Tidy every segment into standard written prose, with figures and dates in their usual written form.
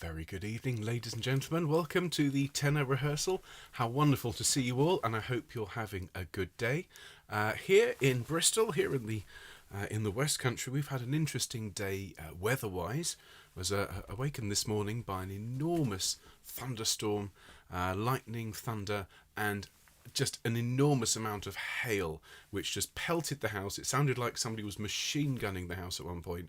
Very good evening, ladies and gentlemen. Welcome to the Tenor Rehearsal. How wonderful to see you all, and I hope you're having a good day. Here in Bristol, here in the West Country, we've had an interesting day weather-wise. I was awakened this morning by an enormous thunderstorm, lightning, thunder, and just an enormous amount of hail, which just pelted the house. It sounded like somebody was machine gunning the house at one point.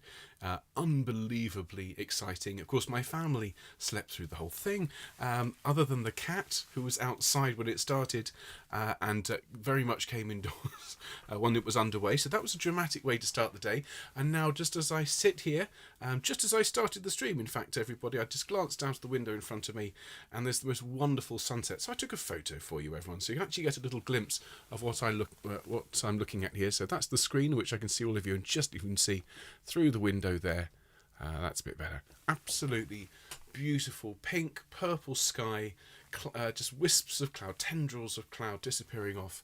Unbelievably exciting. Of course, my family slept through the whole thing, other than the cat, who was outside when it started, and very much came indoors when it was underway. So that was a dramatic way to start the day. And now, just as I sit here, just as I started the stream, in fact, everybody, I just glanced out of the window in front of me, and there's the most wonderful sunset. So I took a photo for you, everyone, so you can actually get a little glimpse of what I'm looking at here. So that's the screen, which I can see all of you, and just even see through the window there. That's a bit better. Absolutely beautiful pink, purple sky, just wisps of cloud, tendrils of cloud disappearing off,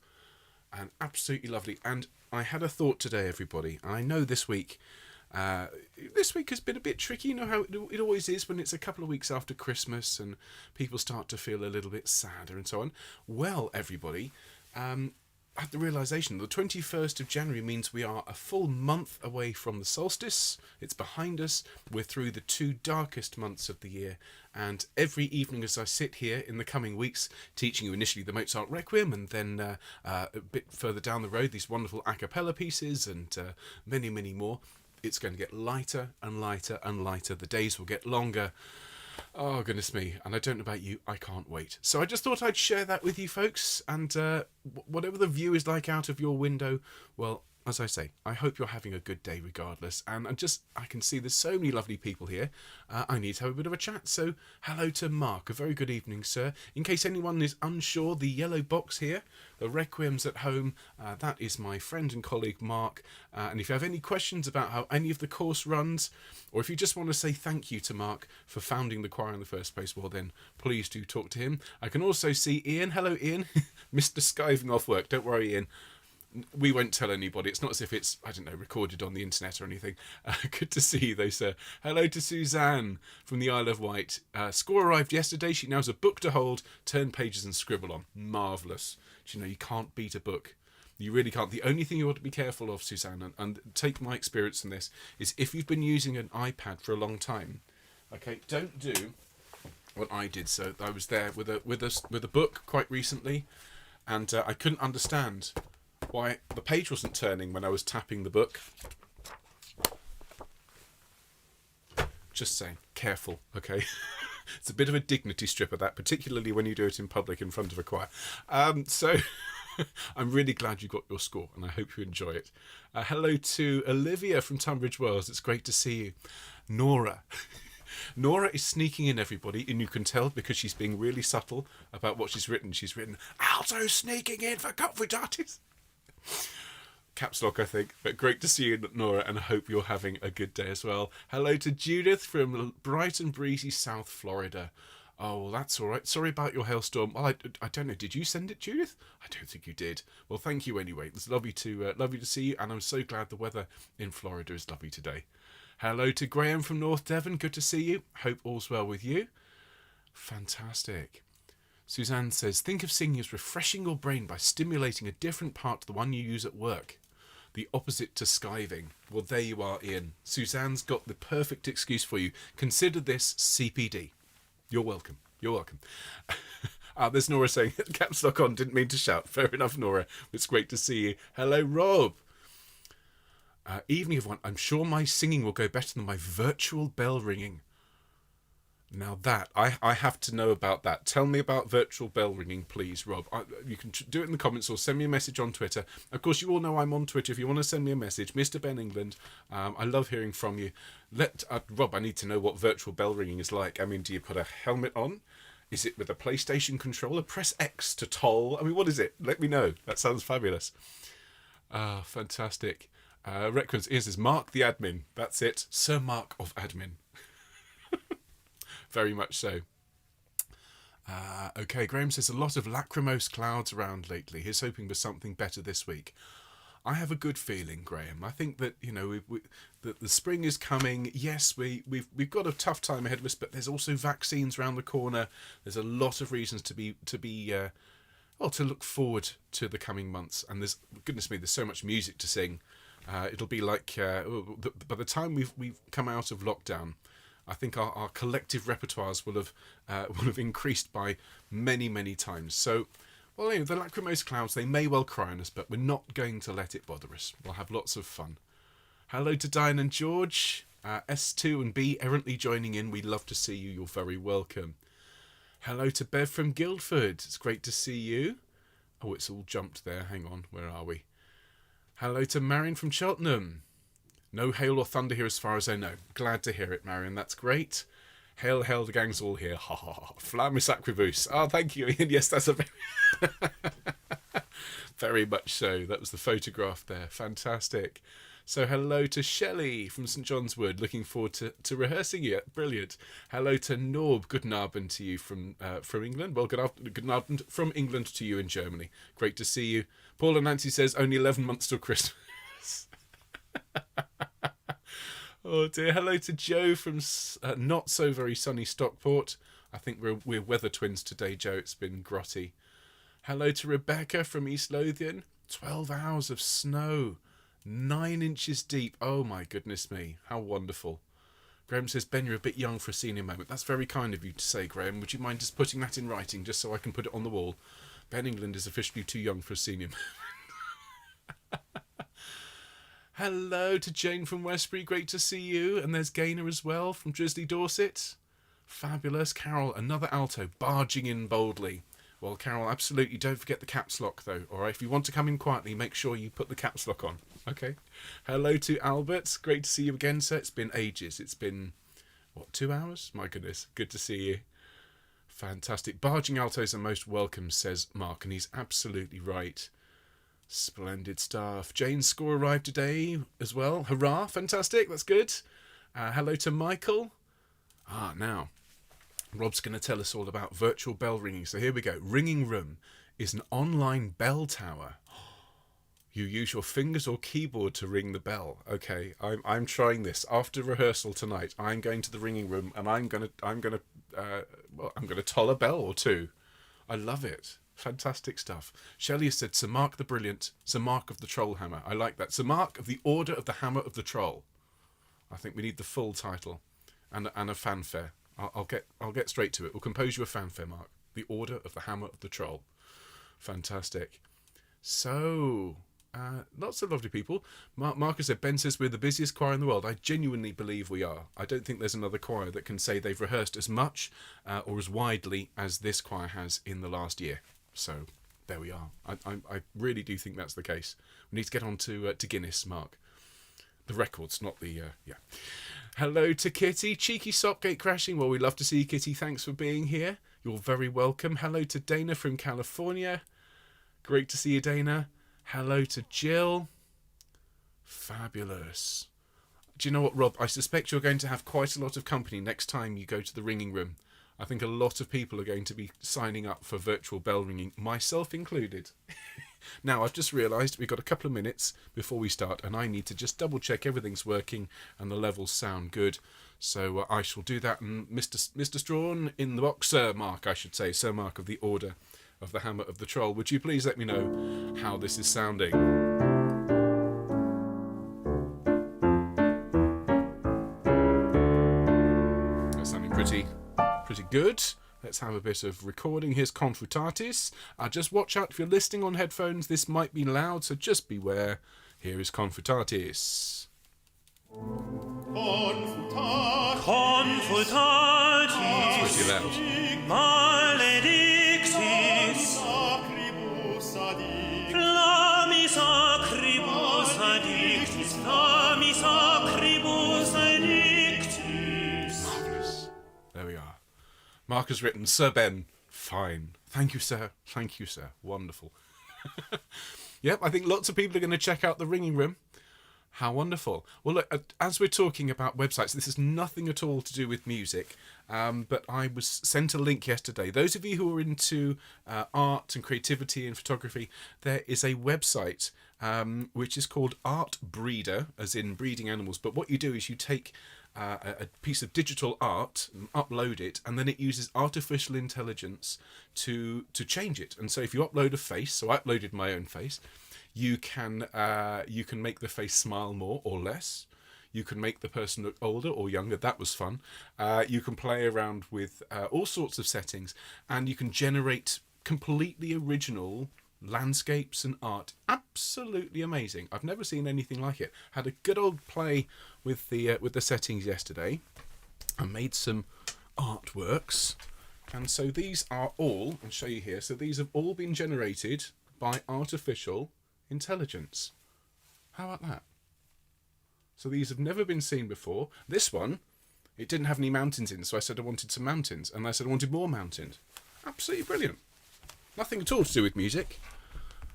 and absolutely lovely. And I had a thought today, everybody. I know this week has been a bit tricky. You know how it always is when it's a couple of weeks after Christmas and people start to feel a little bit sadder and so on. Well, everybody, I had the realisation the 21st of January means we are a full month away from the solstice. It's behind us. We're through the two darkest months of the year. And every evening as I sit here in the coming weeks, teaching you initially the Mozart Requiem, and then a bit further down the road, these wonderful a cappella pieces and many, many more, it's going to get lighter and lighter and lighter. The days will get longer. Oh, goodness me. And I don't know about you, I can't wait. So I just thought I'd share that with you folks. And whatever the view is like out of your window, well, as I say, I hope you're having a good day regardless. And I can see there's so many lovely people here. I need to have a bit of a chat. So hello to Mark. A very good evening, sir. In case anyone is unsure, the yellow box here, the Requiem's at home, that is my friend and colleague Mark. And if you have any questions about how any of the course runs, or if you just want to say thank you to Mark for founding the choir in the first place, well then, please do talk to him. I can also see Ian. Hello, Ian. Mr. Skiving off work. Don't worry, Ian. We won't tell anybody. It's not as if it's, I don't know, recorded on the internet or anything. Good to see you though, sir. Hello to Suzanne from the Isle of Wight. Score arrived yesterday. She now has a book to hold, turn pages and scribble on. Marvellous. Do you know, you can't beat a book. You really can't. The only thing you ought to be careful of, Suzanne, and take my experience in this, is if you've been using an iPad for a long time, okay, don't do what I did. So I was there with a book quite recently, and I couldn't understand why the page wasn't turning when I was tapping the book. Just saying, careful, okay? It's a bit of a dignity stripper, that, particularly when you do it in public in front of a choir. So I'm really glad you got your score, and I hope you enjoy it. Hello to Olivia from Tunbridge Wells. It's great to see you. Nora. Nora is sneaking in, everybody, and you can tell because she's being really subtle about what she's written. She's written, "Also sneaking in for Confutatis." Caps lock, I think. But great to see you, Nora, and I hope you're having a good day as well. Hello to Judith from bright and breezy South Florida. Oh, well, that's all right. Sorry about your hailstorm. Well, I don't know. Did you send it, Judith? I don't think you did. Well, thank you anyway. It's lovely to see you, and I'm so glad the weather in Florida is lovely today. Hello to Graham from North Devon. Good to see you. Hope all's well with you. Fantastic. Suzanne says, think of singing as refreshing your brain by stimulating a different part to the one you use at work. The opposite to skiving. Well, there you are, Ian. Suzanne's got the perfect excuse for you. Consider this CPD. You're welcome. You're welcome. There's Nora saying, caps lock on, didn't mean to shout. Fair enough, Nora. It's great to see you. Hello, Rob. Evening, everyone. I'm sure my singing will go better than my virtual bell ringing. Now that, I have to know about that. Tell me about virtual bell ringing, please, Rob. You can do it in the comments or send me a message on Twitter. Of course, you all know I'm on Twitter. If you want to send me a message, Mr. Ben England, I love hearing from you. Rob, I need to know what virtual bell ringing is like. I mean, do you put a helmet on? Is it with a PlayStation controller? Press X to toll? I mean, what is it? Let me know. That sounds fabulous. Fantastic. Records is Mark the admin. That's it. Sir Mark of admin. Very much so. Okay, Graham says a lot of Lacrimosa clouds around lately. He's hoping for something better this week. I have a good feeling, Graham. I think that that the spring is coming. Yes, we've got a tough time ahead of us, but there's also vaccines around the corner. There's a lot of reasons to look forward to the coming months. And goodness me, there's so much music to sing. It'll be like by the time we've come out of lockdown, I think our collective repertoires will have increased by many times. So. Well, the Lacrimosa clouds, they may well cry on us, but we're not going to let it bother us. We'll have lots of fun. Hello to Diane and George. S2 and B errantly joining in. We'd love to see you. You're very welcome. Hello to Bev from Guildford. It's great to see you. Oh, it's all jumped there. Hang on. Where are we? Hello to Marion from Cheltenham. No hail or thunder here as far as I know. Glad to hear it, Marion. That's great. Hail, hail, the gang's all here. Ha ha ha. Flammis Acribus. Oh, thank you, Ian. Yes, that's a very... very much so. That was the photograph there. Fantastic. So hello to Shelley from St John's Wood. Looking forward to rehearsing it. Brilliant. Hello to Norb. Good Abend to you from England. Well, good Abend from England to you in Germany. Great to see you. Paul and Nancy says only 11 months till Christmas. Oh dear. Hello to Joe from not so very sunny Stockport. I think we're weather twins today, Joe. It's been grotty. Hello to Rebecca from East Lothian. 12 hours of snow. 9 inches deep. Oh my goodness me. How wonderful. Graham says, Ben, you're a bit young for a senior moment. That's very kind of you to say, Graham. Would you mind just putting that in writing just so I can put it on the wall? Ben England is officially too young for a senior moment. Hello to Jane from Westbury. Great to see you. And there's Gaynor as well from Drisley Dorset. Fabulous. Carol, another alto, barging in boldly. Well, Carol, absolutely don't forget the caps lock, though. All right, if you want to come in quietly, make sure you put the caps lock on. Okay. Hello to Albert. Great to see you again, sir. It's been ages. It's been, 2 hours? My goodness. Good to see you. Fantastic. Barging altos are most welcome, says Mark, and he's absolutely right. Splendid stuff. Jane's score arrived today as well. Hurrah. Fantastic. That's good. Hello to Michael. Now, Rob's going to tell us all about virtual bell ringing. So here we go. Ringing Room is an online bell tower. You use your fingers or keyboard to ring the bell. Okay, I'm trying this after rehearsal tonight. I'm going to the Ringing Room and I'm gonna toll a bell or two. I love it. Fantastic stuff. Shelley has said, Sir Mark the Brilliant, Sir Mark of the Troll Hammer. I like that. Sir Mark of the Order of the Hammer of the Troll. I think we need the full title and a fanfare. I'll get straight to it. We'll compose you a fanfare, Mark. The Order of the Hammer of the Troll. Fantastic. So, lots of lovely people. Marcus said, Ben says we're the busiest choir in the world. I genuinely believe we are. I don't think there's another choir that can say they've rehearsed as much or as widely as this choir has in the last year. So, there we are. I really do think that's the case. We need to get on to Guinness, Mark. The records, not the... yeah. Hello to Kitty. Cheeky Sopgate crashing. Well, we love to see you, Kitty. Thanks for being here. You're very welcome. Hello to Dana from California. Great to see you, Dana. Hello to Jill. Fabulous. Do you know what, Rob? I suspect you're going to have quite a lot of company next time you go to the Ringing Room. I think a lot of people are going to be signing up for virtual bell ringing, myself included. Now, I've just realised we've got a couple of minutes before we start, and I need to just double-check everything's working and the levels sound good. So I shall do that. And Mr. Strawn in the box, Sir Mark, I should say, Sir Mark of the Order of the Hammer of the Troll, would you please let me know how this is sounding? That's sounding pretty good. Let's have a bit of recording. Here's Confutatis. Just watch out if you're listening on headphones. This might be loud, so just beware. Here is Confutatis. Confutatis. It's pretty loud. Maledixis. Flammis acribus addictis. Flammis acribus addictis. Marvellous. There we are. Mark has written, Sir Ben, fine. Thank you, sir. Thank you, sir. Wonderful. Yep, I think lots of people are going to check out the Ringing Room. How wonderful. Well, look, as we're talking about websites, this is nothing at all to do with music, but I was sent a link yesterday. Those of you who are into art and creativity and photography, there is a website which is called Art Breeder, as in breeding animals. But what you do is you take a piece of digital art and upload it, and then it uses artificial intelligence to change it. And so if you upload a face, so I uploaded my own face, you can make the face smile more or less. You can make the person look older or younger. That was fun. You can play around with all sorts of settings, and you can generate completely original landscapes and art. Absolutely amazing. I've never seen anything like it. Had a good old play with the settings yesterday. I made some artworks, and so these are all, I'll show you here. So these have all been generated by artificial intelligence. How about that? So these have never been seen before. This one, it didn't have any mountains in, so I said I wanted some mountains, and I said I wanted more mountains. Absolutely brilliant. Nothing at all to do with music,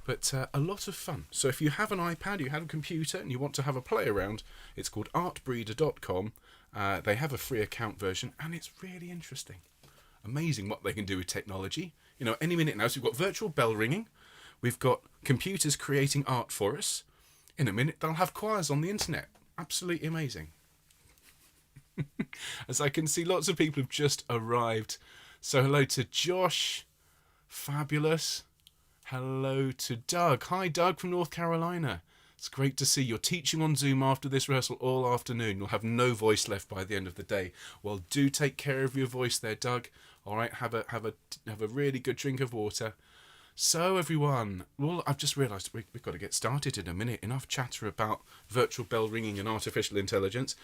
but a lot of fun. So if you have an iPad, you have a computer, and you want to have a play around, it's called artbreeder.com. They have a free account version, and it's really interesting. Amazing what they can do with technology. You know, any minute now, so we've got virtual bell ringing. We've got computers creating art for us. In a minute, they'll have choirs on the internet. Absolutely amazing. As I can see, lots of people have just arrived. So hello to Josh. Fabulous. Hello to Doug. Hi, Doug from North Carolina. It's great to see you're teaching on Zoom after this rehearsal all afternoon. You'll have no voice left by the end of the day. Well, do take care of your voice there, Doug. All right, have a really good drink of water. So everyone, well, I've just realised we've got to get started in a minute. Enough chatter about virtual bell ringing and artificial intelligence.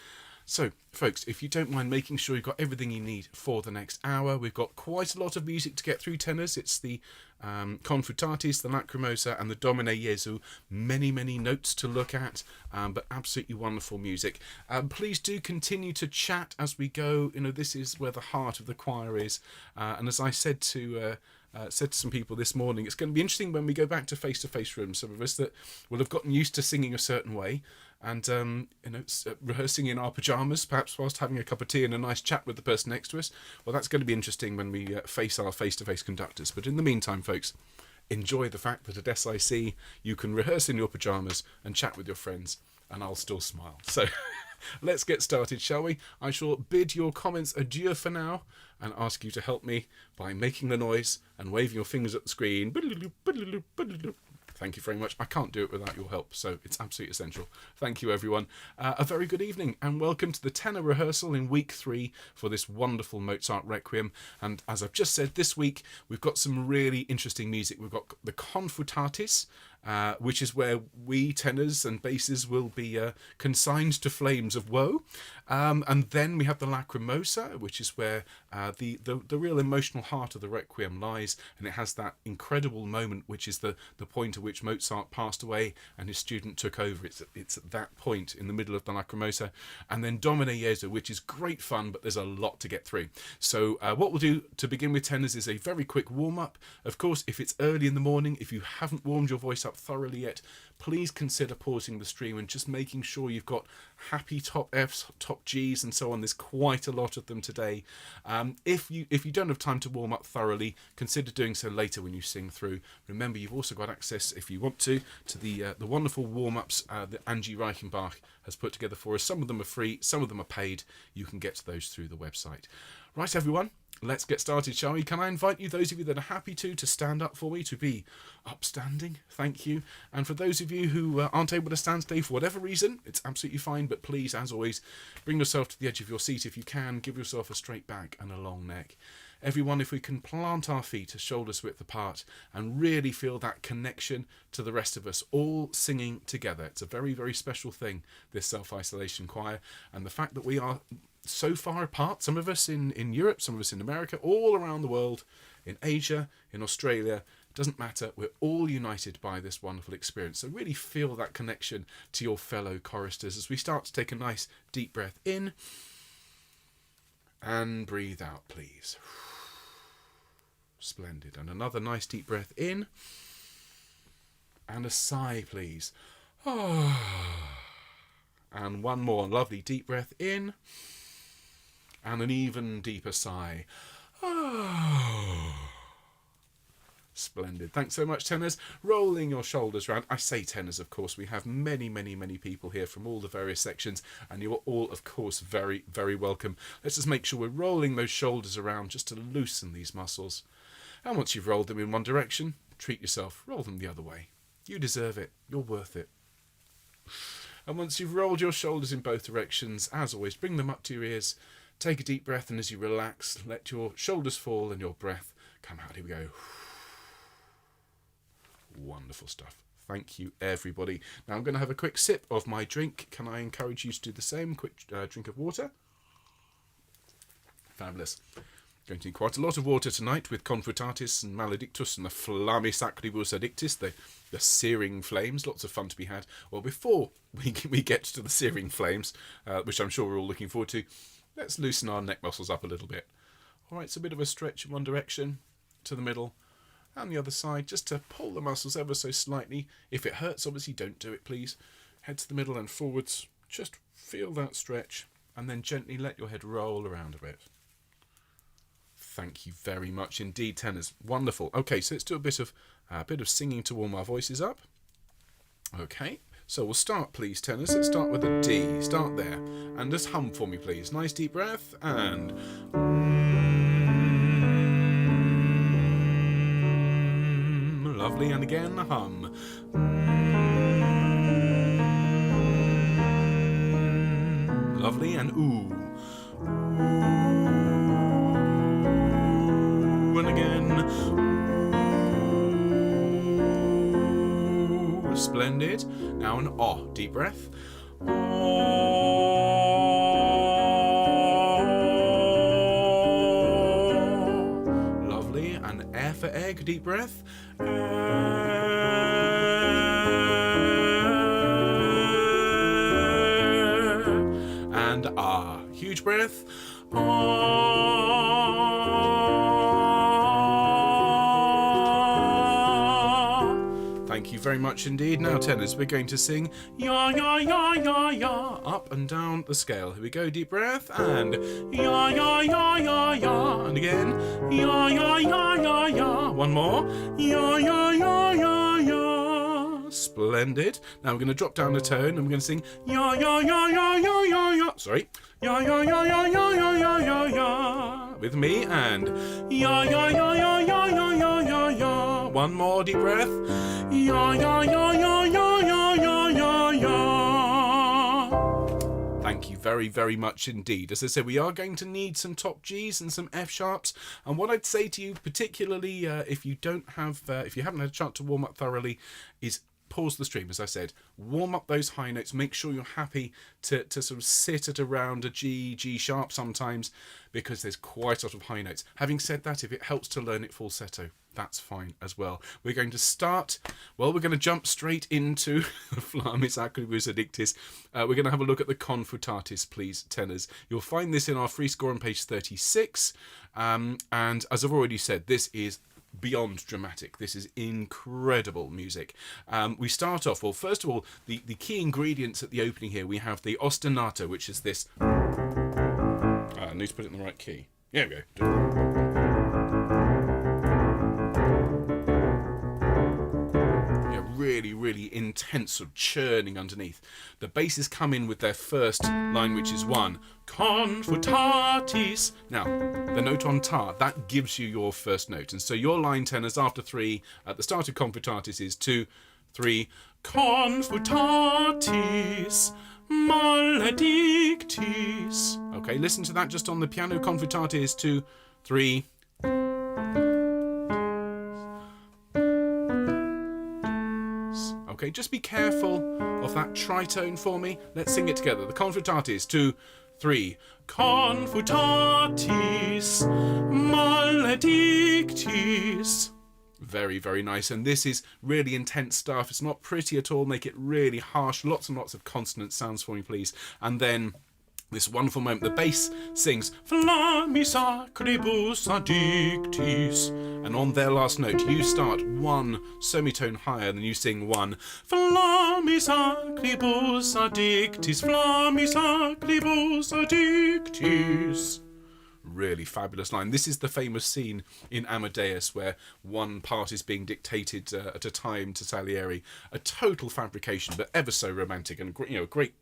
So, folks, if you don't mind making sure you've got everything you need for the next hour, we've got quite a lot of music to get through, tenors. It's the Confutatis, the Lacrimosa, and the Domine Jesu. Many, many notes to look at, but absolutely wonderful music. Please do continue to chat as we go. You know, this is where the heart of the choir is. And as I said to some people this morning, it's going to be interesting when we go back to face-to-face rooms. Some of us that will have gotten used to singing a certain way, and rehearsing in our pajamas, perhaps whilst having a cup of tea and a nice chat with the person next to us. Well, that's going to be interesting when we face our face-to-face conductors. But in the meantime, folks, enjoy the fact that at SIC you can rehearse in your pajamas and chat with your friends, and I'll still smile. So let's get started, shall we? I shall bid your comments adieu for now and ask you to help me by making the noise and waving your fingers at the screen. Thank you very much. I can't do it without your help, so it's absolutely essential. Thank you, everyone. A very good evening, and welcome to the Tenor Rehearsal in Week 3 for this wonderful Mozart Requiem. And as I've just said, this week we've got some really interesting music. We've got the Confutatis, which is where we tenors and basses will be consigned to flames of woe. And then we have the Lacrimosa, which is where the real emotional heart of the Requiem lies, and it has that incredible moment, which is the point at which Mozart passed away and his student took over. It's at that point in the middle of the Lacrimosa. And then Domine Jesu, which is great fun, but there's a lot to get through. So what we'll do to begin with, tenors, is a very quick warm-up. Of course, if it's early in the morning, if you haven't warmed your voice up thoroughly yet, please consider pausing the stream and just making sure you've got happy top Fs, top Gs, and so on. There's quite a lot of them today. If you don't have time to warm up thoroughly, consider doing so later when you sing through. Remember, you've also got access, if you want to the wonderful warm-ups that Angie Reichenbach has put together for us. Some of them are free, some of them are paid. You can get to those through the website. Right, everyone, let's get started, shall we? Can I invite you, those of you that are happy to stand up for me, to be upstanding? Thank you. And for those of you who aren't able to stand today for whatever reason, it's absolutely fine, but please, as always, bring yourself to the edge of your seat if you can. Give yourself a straight back and a long neck. Everyone, if we can plant our feet a shoulder's width apart and really feel that connection to the rest of us, all singing together. It's a very, very special thing, this self-isolation choir, and the fact that we are so far apart, some of us in Europe, some of us in America, all around the world, in Asia, in Australia, doesn't matter, we're all united by this wonderful experience. So really feel that connection to your fellow choristers as we start to take a nice deep breath in and breathe out, please. Splendid. And another nice deep breath in and a sigh, please. And one more lovely deep breath in. And an even deeper sigh. Splendid. Thanks so much, tenors. Rolling your shoulders round. I say tenors, of course. We have many, many, many people here from all the various sections, and you are all, of course, very, very welcome. Let's just make sure we're rolling those shoulders around just to loosen these muscles. And once you've rolled them in one direction, treat yourself. Roll them the other way. You deserve it. You're worth it. And once you've rolled your shoulders in both directions, as always, bring them up to your ears. Take a deep breath, and as you relax, let your shoulders fall and your breath come out. Here we go. Wonderful stuff. Thank you, everybody. Now I'm going to have a quick sip of my drink. Can I encourage you to do the same? Quick drink of water. Fabulous. Going to need quite a lot of water tonight with Confutatis and Maledictus and the Flammis Acribus Addictis, the searing flames. Lots of fun to be had. Well, before we get to the searing flames, which I'm sure we're all looking forward to, let's loosen our neck muscles up a little bit. All right, so a bit of a stretch in one direction, to the middle, and the other side, just to pull the muscles ever so slightly. If it hurts, obviously don't do it, please. Head to the middle and forwards. Just feel that stretch, and then gently let your head roll around a bit. Thank you very much indeed, tenors. Wonderful. Okay, so let's do a bit of singing to warm our voices up. Okay, so we'll start, please, tenors. Let's start with a D. Start there, and just hum for me, please. Nice deep breath, and lovely, and again hum. Lovely, and ooh. And again. Ooh. Splendid. Now an oh, deep breath. Lovely, and air for egg, deep breath. And ah, huge breath. Thank you very much indeed. Now, tenors, we're going to sing ya ya ya ya ya up and down the scale. Here we go. Deep breath, and ya ya ya ya ya, and again ya ya ya ya ya. One more. Ya ya ya ya ya. Splendid. Now we're going to drop down the tone, and we're going to sing ya ya ya ya ya ya ya. Sorry. Ya ya ya ya ya ya ya ya ya. With me, and ya ya ya ya ya ya ya ya ya. One more deep breath. Ya ya ya ya ya ya ya ya ya. Thank you very, very much indeed. As I said, we are going to need some top Gs and some F sharps. And what I'd say to you, particularly if you haven't had a chance to warm up thoroughly, is pause the stream. As I said, warm up those high notes. Make sure you're happy to sort of sit at around a G sharp sometimes, because there's quite a lot of high notes. Having said that, if it helps to learn it falsetto, that's fine as well. We're going to start, we're going to jump straight into Flammis Acribus Addictis. We're going to have a look at the Confutatis, please, tenors. You'll find this in our free score on page 36. And as I've already said, this is beyond dramatic. This is incredible music. We start off, well, first of all, the key ingredients at the opening here, we have the ostinato, which is this. I need to put it in the right key. There we go. Really, really intense sort of churning underneath. The basses come in with their first line, which is one. Confutatis. Now, the note on ta, that gives you your first note. And so your line, tenors, after three, at the start of Confutatis is 2, 3. Confutatis maledictis. Okay, listen to that just on the piano. Confutatis 2, 3. Okay, just be careful of that tritone for me. Let's sing it together. The Confutatis, 2, 3. Confutatis maledictis. Very, very nice. And this is really intense stuff. It's not pretty at all. Make it really harsh. Lots and lots of consonant sounds for me, please. And then This wonderful moment, the bass sings Flammis acribus addictis, and on their last note you start one semitone higher and then you sing one Flammis acribus addictis, Flammis acribus addictis. Really fabulous line. This is the famous scene in Amadeus where one part is being dictated at a time to Salieri. A total fabrication, but ever so romantic, and a great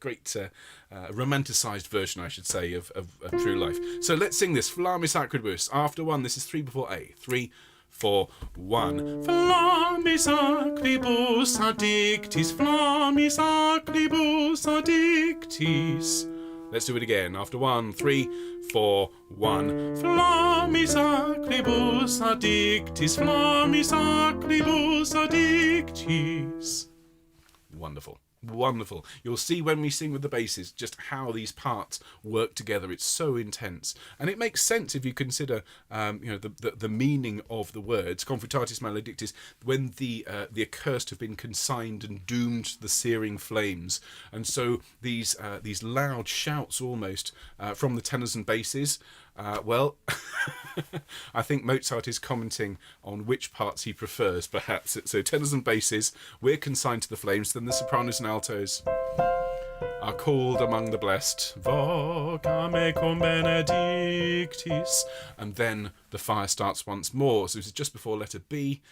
romanticised version, I should say, of true life. So let's sing this. Flammis acribus. After one, this is 3 before A. 3, 4, 1. Flammis acribus addictis, Flammis acribus addictis. Let's do it again. After 1, 3, 4, 1. Flammis acribus addictis, Flammis acribus addictis. Wonderful. Wonderful. You'll see when we sing with the basses just how these parts work together. It's so intense, and it makes sense if you consider the meaning of the words. Confutatis maledictis, when the accursed have been consigned and doomed to the searing flames, and so these loud shouts almost from the tenors and basses. I think Mozart is commenting on which parts he prefers, perhaps. So tenors and basses, we're consigned to the flames. Then the sopranos and altos are called among the blessed. Vocame cum benedictis. And then the fire starts once more. So this is just before letter B.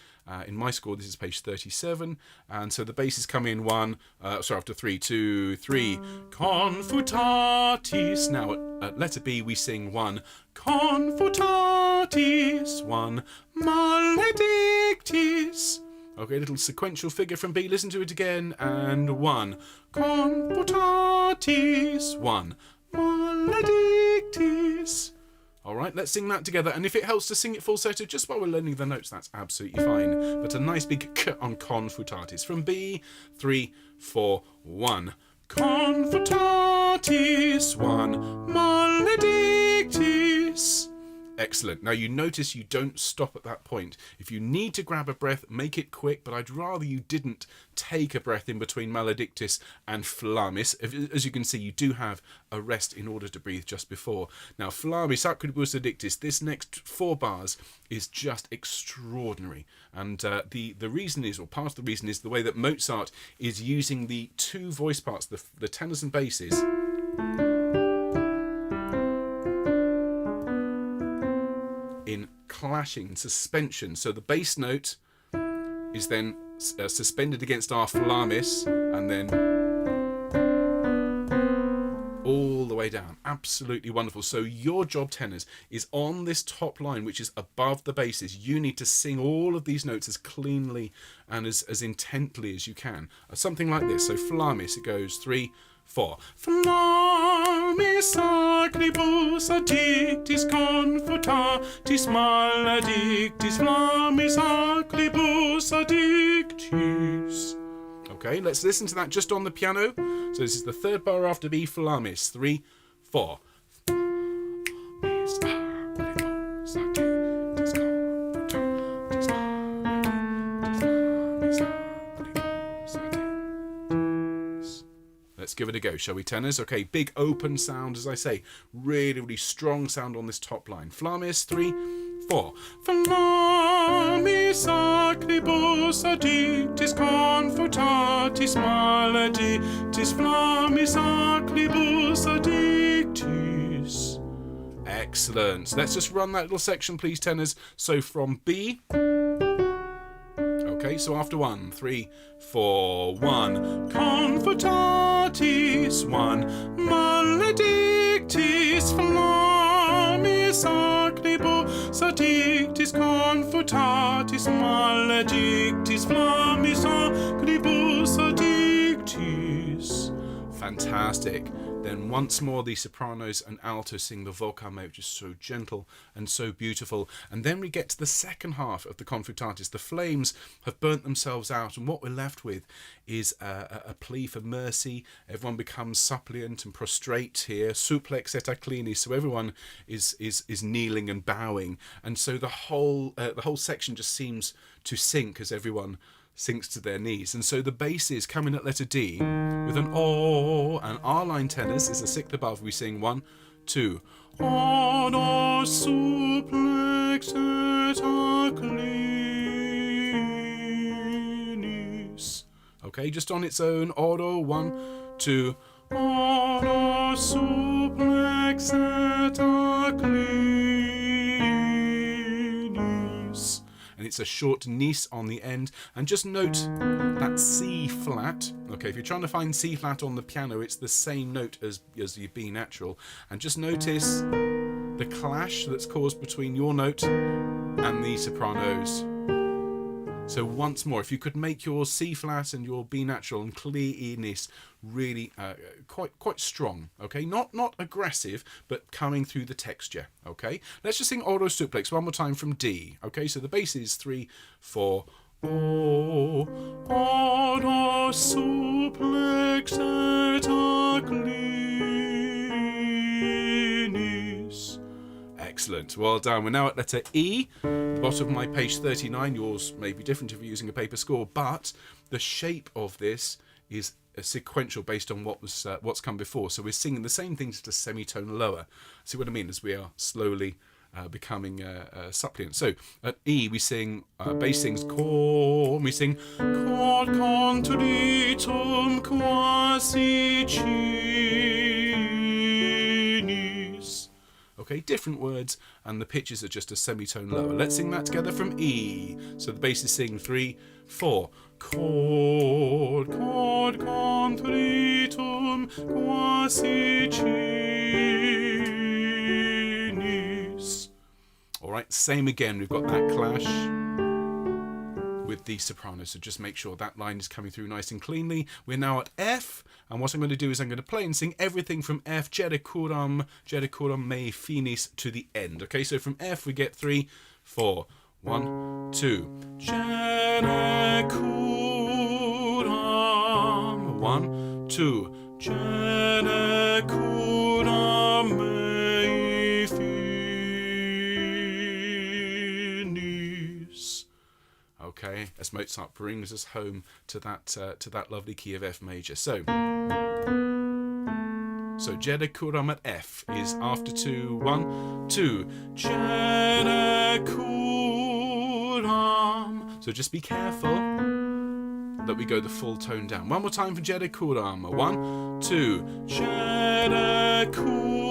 In my score, this is page 37. And so the basses come in after 3, 2, 3. Confutatis. Now at letter B, we sing 1. Confutatis. 1. Maledictis. Okay, little sequential figure from B. Listen to it again. And 1. Confutatis. 1. Maledictis. All right, let's sing that together. And if it helps to sing it falsetto just while we're learning the notes, that's absolutely fine. But a nice big k on confutatis. From B, 3, 4, 1. Confutatis. 1. Maledictis. Excellent. Now you notice you don't stop at that point. If you need to grab a breath, make it quick, but I'd rather you didn't take a breath in between maledictis and flammis. As you can see, you do have a rest in order to breathe just before. Now, flammis acribus addictis, this next 4 bars is just extraordinary. And the reason is, or part of the reason is, the way that Mozart is using the 2 voice parts, the tenors and basses, in clashing suspension. So the bass note is then suspended against our flammis and then all the way down. Absolutely wonderful. So your job, tenors, is on this top line, which is above the basses. You need to sing all of these notes as cleanly and as intently as you can. Something like this. So flammis, it goes 3, 4. Flammis acribus addictis, confutatis maledictis, flammis acribus addictis. Okay, let's listen to that just on the piano. So this is the 3rd bar after B, flammis. 3, 4. Flammis acribus addictis, confutatis maledictis, flammis acribus addictis. Let's give it a go, shall we, tenors? Okay, big open sound, as I say. Really, really strong sound on this top line. Flammis, 3, 4. Flammis acribus addictis, confutatis maledictis, flammis acribus addictis. Excellent. Let's just run that little section, please, tenors. So from B. Okay, so after 1, 3, 4, 1. Confutatis. 1. Maledictis. Flammis acribus addictis. Confutatis. Maledictis. Flammis acribus addictis. Fantastic. Then once more the sopranos and altos sing the vocame, which is so gentle and so beautiful. And then we get to the second half of the Confutatis. The flames have burnt themselves out, and what we're left with is a plea for mercy. Everyone becomes suppliant and prostrate here, suplex et acclini. So everyone is kneeling and bowing, and so the whole section just seems to sink as everyone sinks to their knees. And so the basses come in at letter D with an O, and our line tenors is a sixth above. We sing 1, 2. Odo supplex et acclinis. Okay, just on its own. Odo, 1, 2. Odo supplex et acclinis. And it's a short nis on the end. And just note that C flat. Okay, if you're trying to find C flat on the piano, it's the same note as the B natural. And just notice the clash that's caused between your note and the soprano's. So once more, if you could make your C flat and your B natural and clear E-nis really quite strong, okay? Not aggressive, but coming through the texture, okay? Let's just sing Odo supplex one more time from D, okay? So the bass is 3, 4. O, Odo supplex et acclinis. Excellent. Well done. We're now at letter E. The bottom of my page 39. Yours may be different if you're using a paper score, but the shape of this is a sequential based on what's come before. So we're singing the same things at a semitone lower. See what I mean? As we are slowly becoming suppliant. So at E we sing, bass sings chord, we sing chord contritum quasi cinis. Okay, different words, and the pitches are just a semitone lower. Let's sing that together from E. So the bass is sing 3, 4. Chord contritum quasi cinis. All right, same again. We've got that clash with the soprano, so just make sure that line is coming through nice and cleanly. We're now at F, and what I'm going to do is I'm going to play and sing everything from F, jedicuram me finis, to the end. Okay, so from F we get 3, 4, 1, 2. Jedicuram, 1, 2. Jedicuram me finis. Okay, as Mozart brings us home to that lovely key of F major. So jedicuram at F is after 2, 1, 2. Jedicuram. So just be careful that we go the full tone down. One more time for jedicuram. 1, 2. Jedicuram.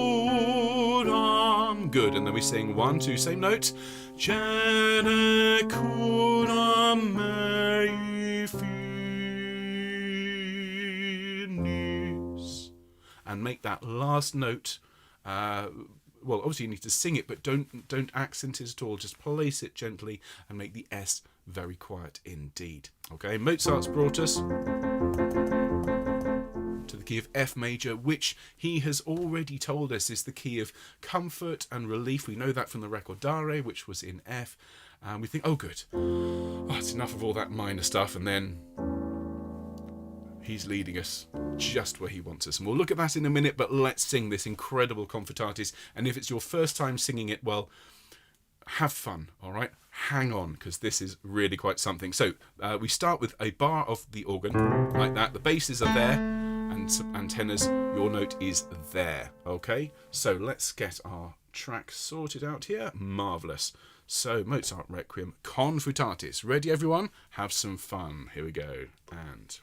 Good, and then we sing 1, 2, same note. Jedicuram me finis. And make that last note, well, obviously you need to sing it, but don't accent it at all. Just place it gently and make the S very quiet indeed. Okay, Mozart's brought us to the key of F major, which he has already told us is the key of comfort and relief. We know that from the Recordare, which was in F. And we think, oh good, it's enough of all that minor stuff, and then he's leading us just where he wants us. And we'll look at that in a minute, but let's sing this incredible Confutatis. And if it's your first time singing it, well, have fun, all right? Hang on, because this is really quite something. So we start with a bar of the organ, like that. The basses are there, and tenors, your note is there, okay? So let's get our track sorted out here. Marvellous. So Mozart Requiem, Confutatis. Ready, everyone? Have some fun. Here we go. And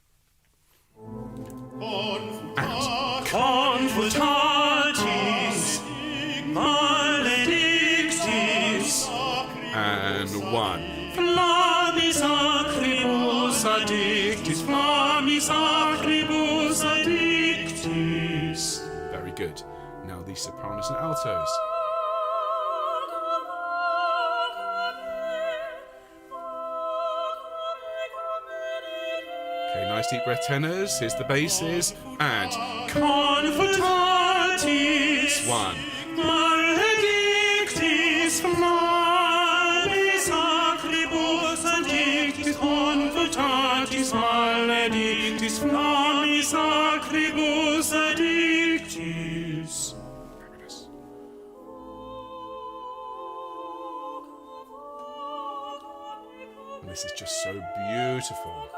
Confutatis maledictis, and 1. flammis acribus addictis, flammis acribus addictis. Very good. Now the sopranos and altos. Okay, nice deep breath tenors. Here's the basses. And Confutatis 1. maledictis, flammis acribus addictis, confutatis maledictis, flammis acribus addictis. Fabulous. And this is just so beautiful.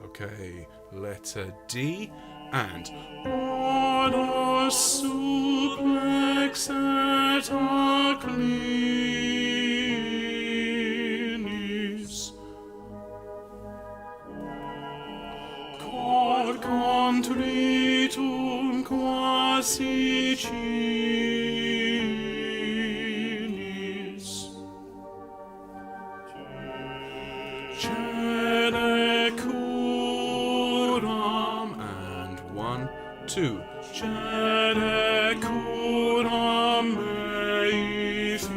Okay, letter D and Ordo supplex et acclinis cor contritum quasi cinis cede curam and 1, 2 cede curam mei finis.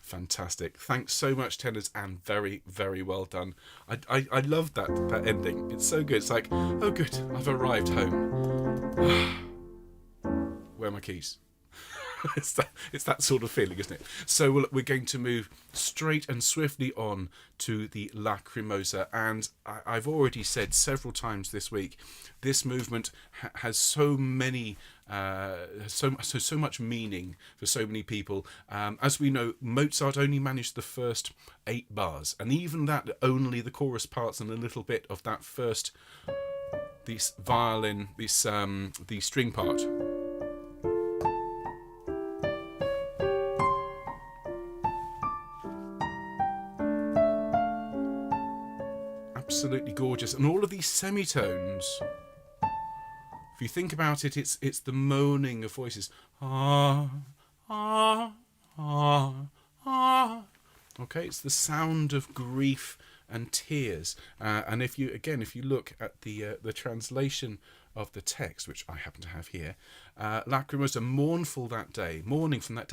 Fantastic. Thanks so much, tenors, and very, very well done. I love that ending. It's so good. It's like, oh good, I've arrived home. Where are my keys? It's that sort of feeling, isn't it? So we're going to move straight and swiftly on to the Lacrimosa, and I've already said several times this week, this movement has so many, so much meaning for so many people. As we know, Mozart only managed the first 8 bars, and even that, only the chorus parts and a little bit of that first, this violin, the string part. Absolutely gorgeous, and all of these semitones, if you think about it, it's the moaning of voices. Ah, ah, ah, ah. Okay, it's the sound of grief and tears. And if you look at the translation of the text, which I happen to have here, Lacrimosa, mourning from that day,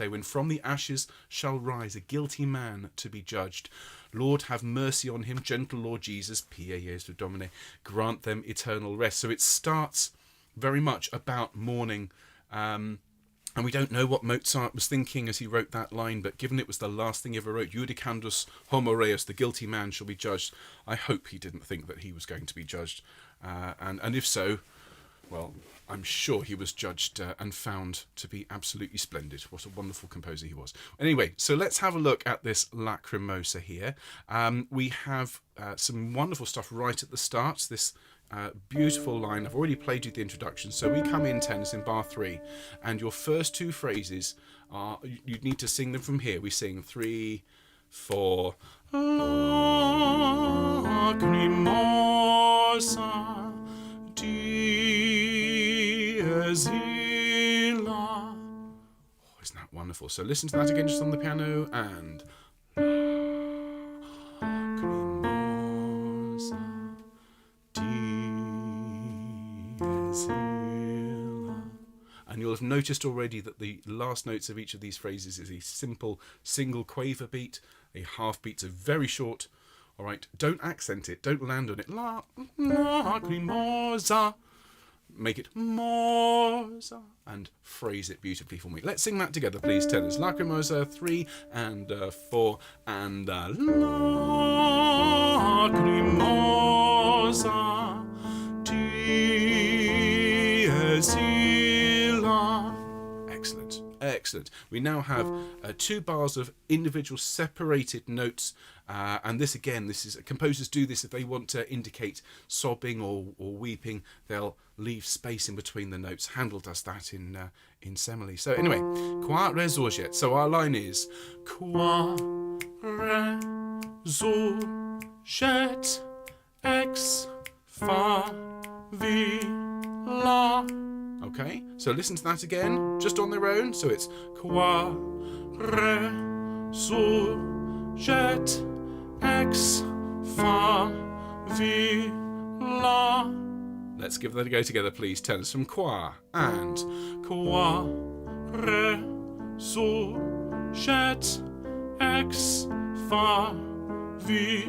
when from the ashes shall rise a guilty man to be judged. Lord, have mercy on him, gentle Lord Jesus, Pie Jesu Domine, grant them eternal rest. So it starts very much about mourning, and we don't know what Mozart was thinking as he wrote that line, but given it was the last thing he ever wrote, Judicandus homo reus, the guilty man shall be judged, I hope he didn't think that he was going to be judged, and if so, well, I'm sure he was judged and found to be absolutely splendid. What a wonderful composer he was. Anyway, so let's have a look at this Lacrimosa here. We have some wonderful stuff right at the start. This beautiful line. I've already played you the introduction. So we come in tenors in bar 3, and your first 2 phrases are, you need to sing them from here. We sing 3, 4. Lacrimosa Zilla. Oh, isn't that wonderful? So listen to that again just on the piano, and Lacrimosa Zilla. And you'll have noticed already that the last notes of each of these phrases is a simple single quaver beat, a half beat, so very short. All right, don't accent it, don't land on it. Lacrimosa. Make it Mosa, and phrase it beautifully for me. Let's sing that together, please, tenors. Lacrimosa, 3 and 4, and Lacrimosa Zilla. Excellent, excellent. We now have 2 bars of individual separated notes, and this is composers do this if they want to indicate sobbing or weeping. They'll leave space in between the notes. Handel does that in Semele. So anyway, qua resurget. So our line is qua resurget ex fa vi la. Okay, so listen to that again, just on their own. So it's qua resurget ex fa vi la. Let's give that a go together, please, tenors, from qua and qua resurget ex fa vi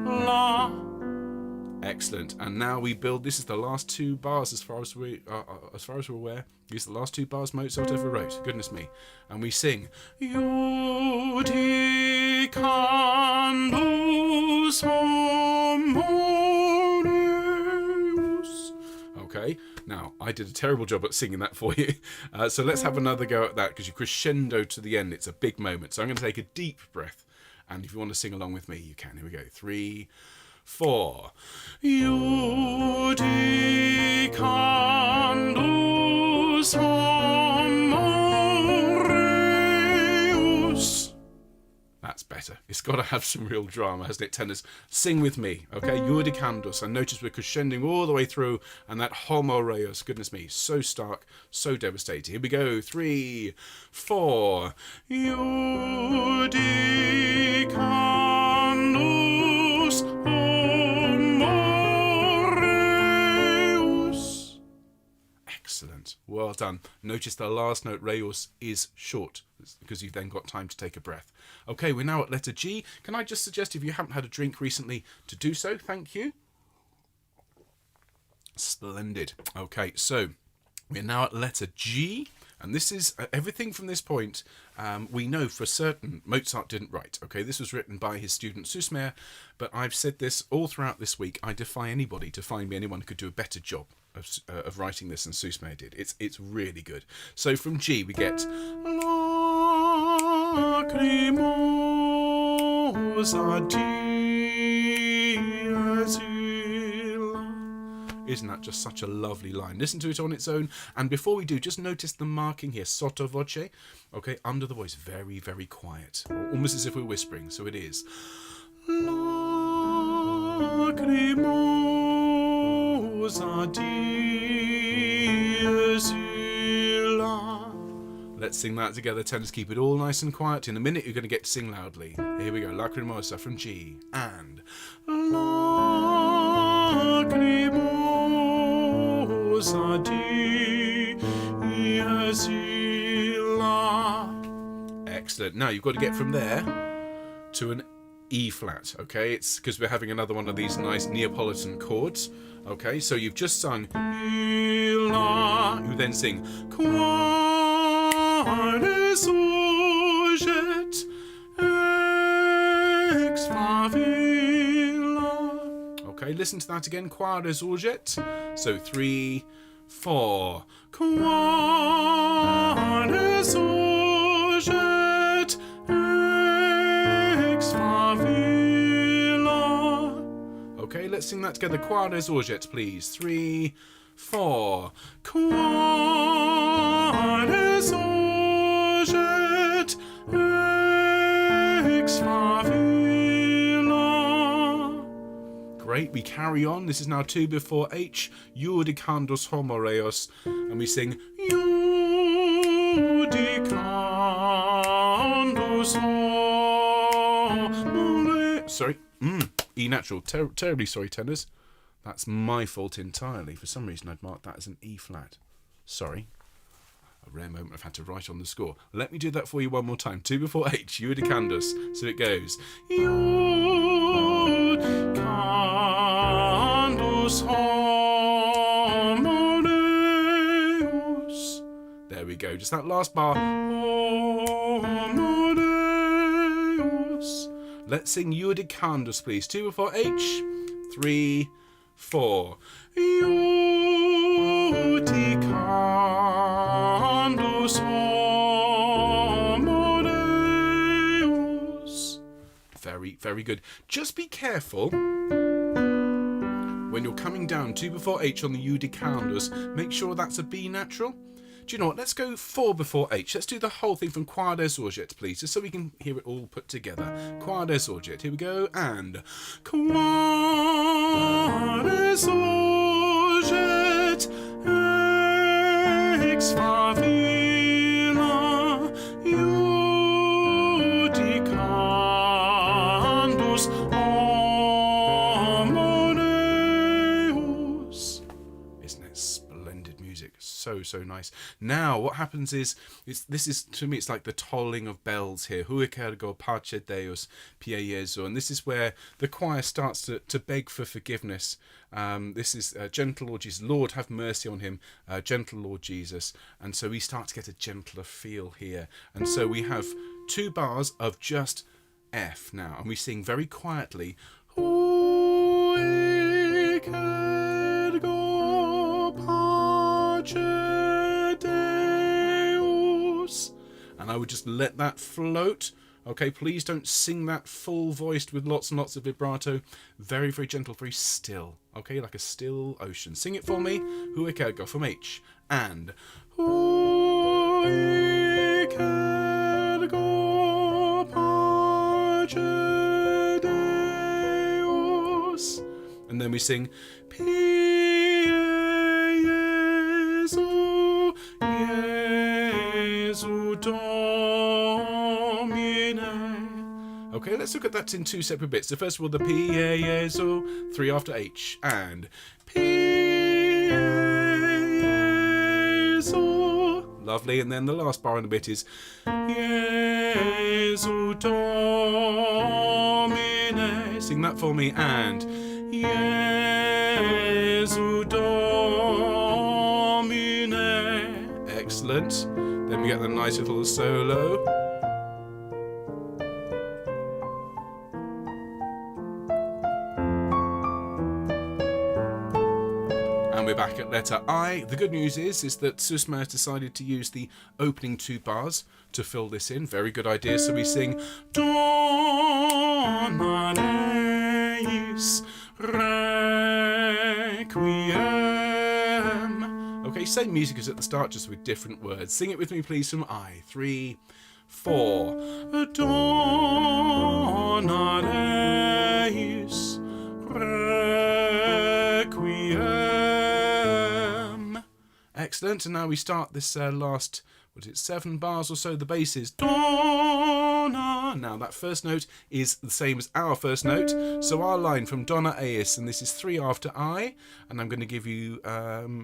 la. Excellent. And now we build. This is the last two bars, as far as we're aware. These are the last two bars Mozart ever wrote. Goodness me. And we sing. Judicandus homoreus. Okay. Now, I did a terrible job at singing that for you. So let's have another go at that, because you crescendo to the end. It's a big moment. So I'm going to take a deep breath. And if you want to sing along with me, you can. Here we go. 3, 4. Judicandus homoreus. That's better. It's got to have some real drama, hasn't it, tenors? Sing with me, okay? Judicandus. And notice we're crescending all the way through, and that homoreus, goodness me, so stark, so devastating. Here we go. 3, 4. Judicandus homoreus. Excellent. Well done. Notice the last note, reus, is short, because you've then got time to take a breath. Okay, we're now at letter G. Can I just suggest, if you haven't had a drink recently, to do so? Thank you. Splendid. Okay, so we're now at letter G. And this is everything from this point. We know for certain Mozart didn't write. Okay, this was written by his student Süssmayr. But I've said this all throughout this week. I defy anybody to find me anyone who could do a better job of writing this than Süssmayr did. It's really good. So from G we get Lacrimosa Jesu. Isn't that just such a lovely line? Listen to it on its own. And before we do, just notice the marking here, sotto voce. Okay, under the voice, very, very quiet. Almost as if we're whispering. So it is. Lacrimosa Jesu. Let's sing that together. Tenors, keep it all nice and quiet. In a minute, you're going to get to sing loudly. Here we go. Lacrimosa from G. And Lacrimosa Jesu. Excellent. Now, you've got to get from there to an E flat. Okay, it's because we're having another one of these nice Neapolitan chords. Okay, so you've just sung La. You then sing Quare surget ex favilla. Okay, listen to that again. Quare surget. So 3, 4. Quare surget ex favilla. Okay, let's sing that together. Quare surget, please. 3, 4. Quare surget ex favilla. Great, we carry on. This is now 2 before H. Judicandus homoreus. And we sing Judicandus homoreus. Sorry. E natural. Terribly sorry, tenors. That's my fault entirely. For some reason, I'd marked that as an E flat. Sorry. A rare moment I've had to write on the score. Let me do that for you one more time. 2 before H. Judicandus. So it goes. Judicandus homoreus. There we go. Just that last bar. Homoreus. Let's sing Judicandus, please. 2 before H. 3, 4. Judicandus homoreus. Very, very good. Just be careful when you're coming down 2 before H on the Judicandus. Make sure that's a B natural. Do you know what? Let's go 4 before H. Let's do the whole thing from Quare surget, please, just so we can hear it all put together. Quare surget. Here we go. And Quare surget ex favilla Judicandus homoreus. Isn't it splendid music? So so nice. Now, what happens is, this is, to me, it's like the tolling of bells here. Huic ergo pace Deus, Pie Jesu. And this is where the choir starts to beg for forgiveness. This is gentle Lord Jesus. Lord, have mercy on him. Gentle Lord Jesus. And so we start to get a gentler feel here. And so we have 2 bars of just F now. And we sing very quietly, Huic ergo pace Deus. And I would just let that float. Okay, please don't sing that full voiced with lots and lots of vibrato. Very, very gentle, very still. Okay, like a still ocean. Sing it for me. Huic ergo from H. And Huic ergo pace Deus. And then we sing Pie Jesu, Jesu Domine. Okay, let's look at that in 2 separate bits. So first of all, the Pie Jesu, 3 after H, and Pie Jesu. Lovely, and then the last bar in the bit is Jesu Domine. Sing that for me, and Jesu Domine. Excellent. Then we get the nice little solo. And we're back at letter I. The good news is that Susma has decided to use the opening 2 bars to fill this in. Very good idea. So we sing Domine Requiem. Okay, same music as at the start, just with different words. Sing it with me, please, from I. 3, 4. Domine Requiem. Excellent. And now we start this last, 7 bars or so. The bass is Donna. Now that first note is the same as our first note. So our line from Donna Eis, and this is 3 after I, and I'm going to give you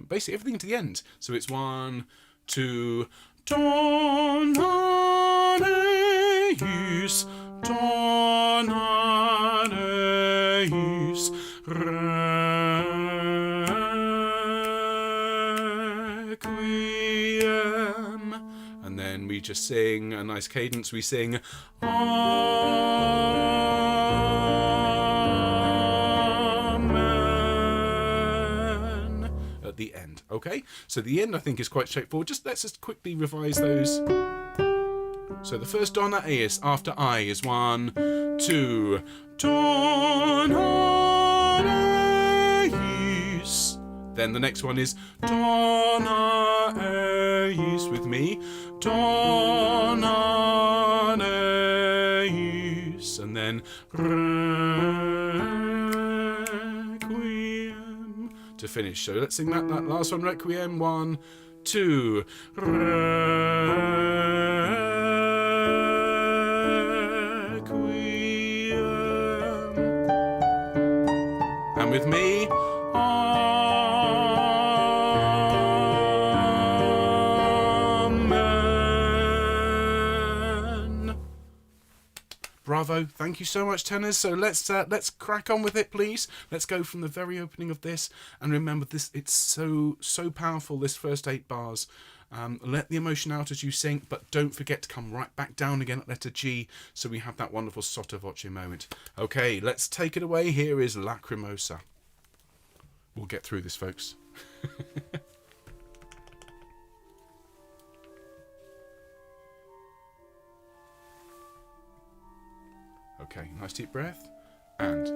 basically everything to the end. So it's 1, 2, Donna Eis, Donna Eis, Requiem. And then we just sing a nice cadence. We sing Amen at the end. Okay, so the end I think is quite straightforward. Let's just quickly revise those. So the first Donna Eis after I is 1, 2, Donna Eis. Then the next one is Donna Eis with me, Donna Eis, and then Requiem to finish. So let's sing that last one, Requiem. 1, 2, Requiem, and with me, bravo. Thank you so much, tenors. So let's crack on with it, please. Let's go from the very opening of this. And remember, this, it's so powerful, this first 8 bars. Let the emotion out as you sing, but don't forget to come right back down again at letter G, so we have that wonderful sotto voce moment. Okay, let's take it away. Here is Lacrimosa. We'll get through this, folks. Okay, nice deep breath, and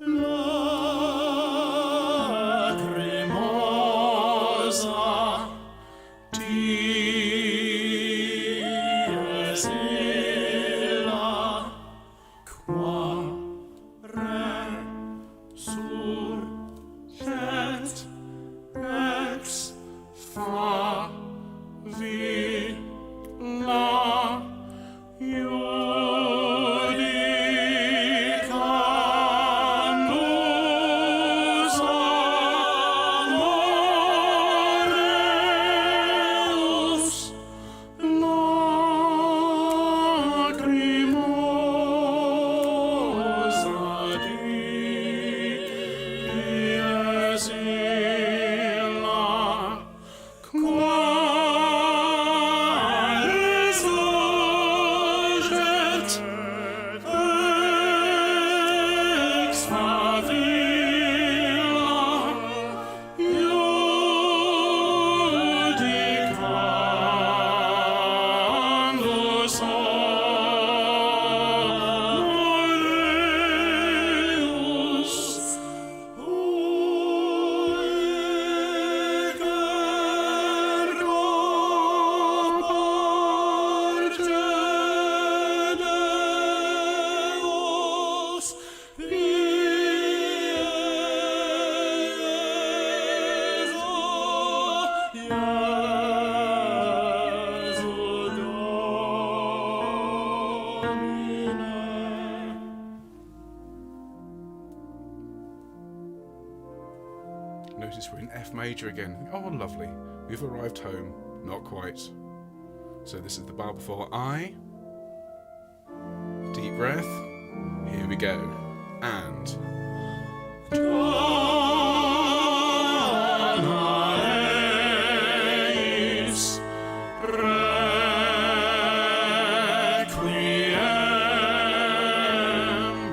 Lacrimosa, dies illa, qua resurget ex favilla notice we're in F major again. Oh, lovely. We've arrived home. Not quite. So this is the bar before I. Deep breath. Here we go. And.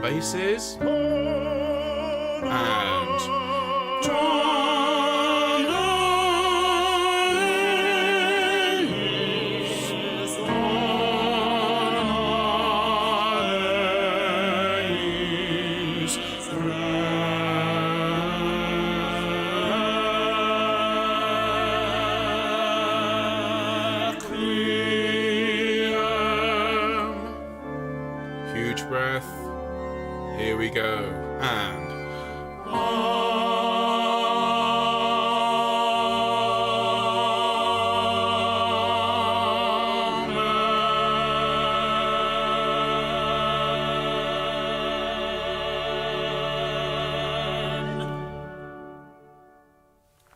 Basses. And. Huge breath. Here we go. And.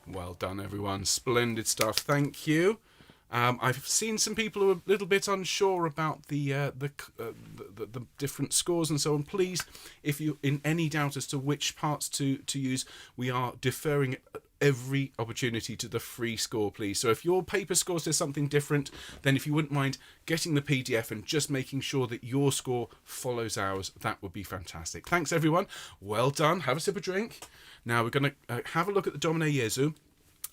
Well done, everyone. Splendid stuff. Thank you. I've seen some people who are a little bit unsure about the different scores and so on. Please, if you're in any doubt as to which parts to use, we are deferring every opportunity to the free score, please. So if your paper score says something different, then if you wouldn't mind getting the PDF and just making sure that your score follows ours, that would be fantastic. Thanks, everyone. Well done. Have a sip of drink. Now we're going to have a look at the Domine Jesu.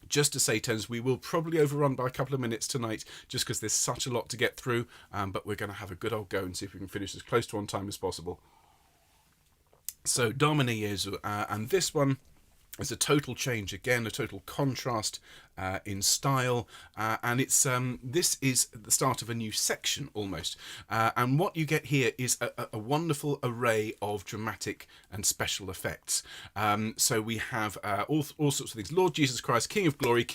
Just to say, Tenors, we will probably overrun by a couple of minutes tonight just because there's such a lot to get through, but we're going to have a good old go and see if we can finish as close to on time as possible. So, Domine Jesu, and this one is a total change, again, a total contrast in style, and it's this is the start of a new section almost, and what you get here is a wonderful array of dramatic and special effects. So we have all sorts of things. Lord Jesus Christ, King of Glory,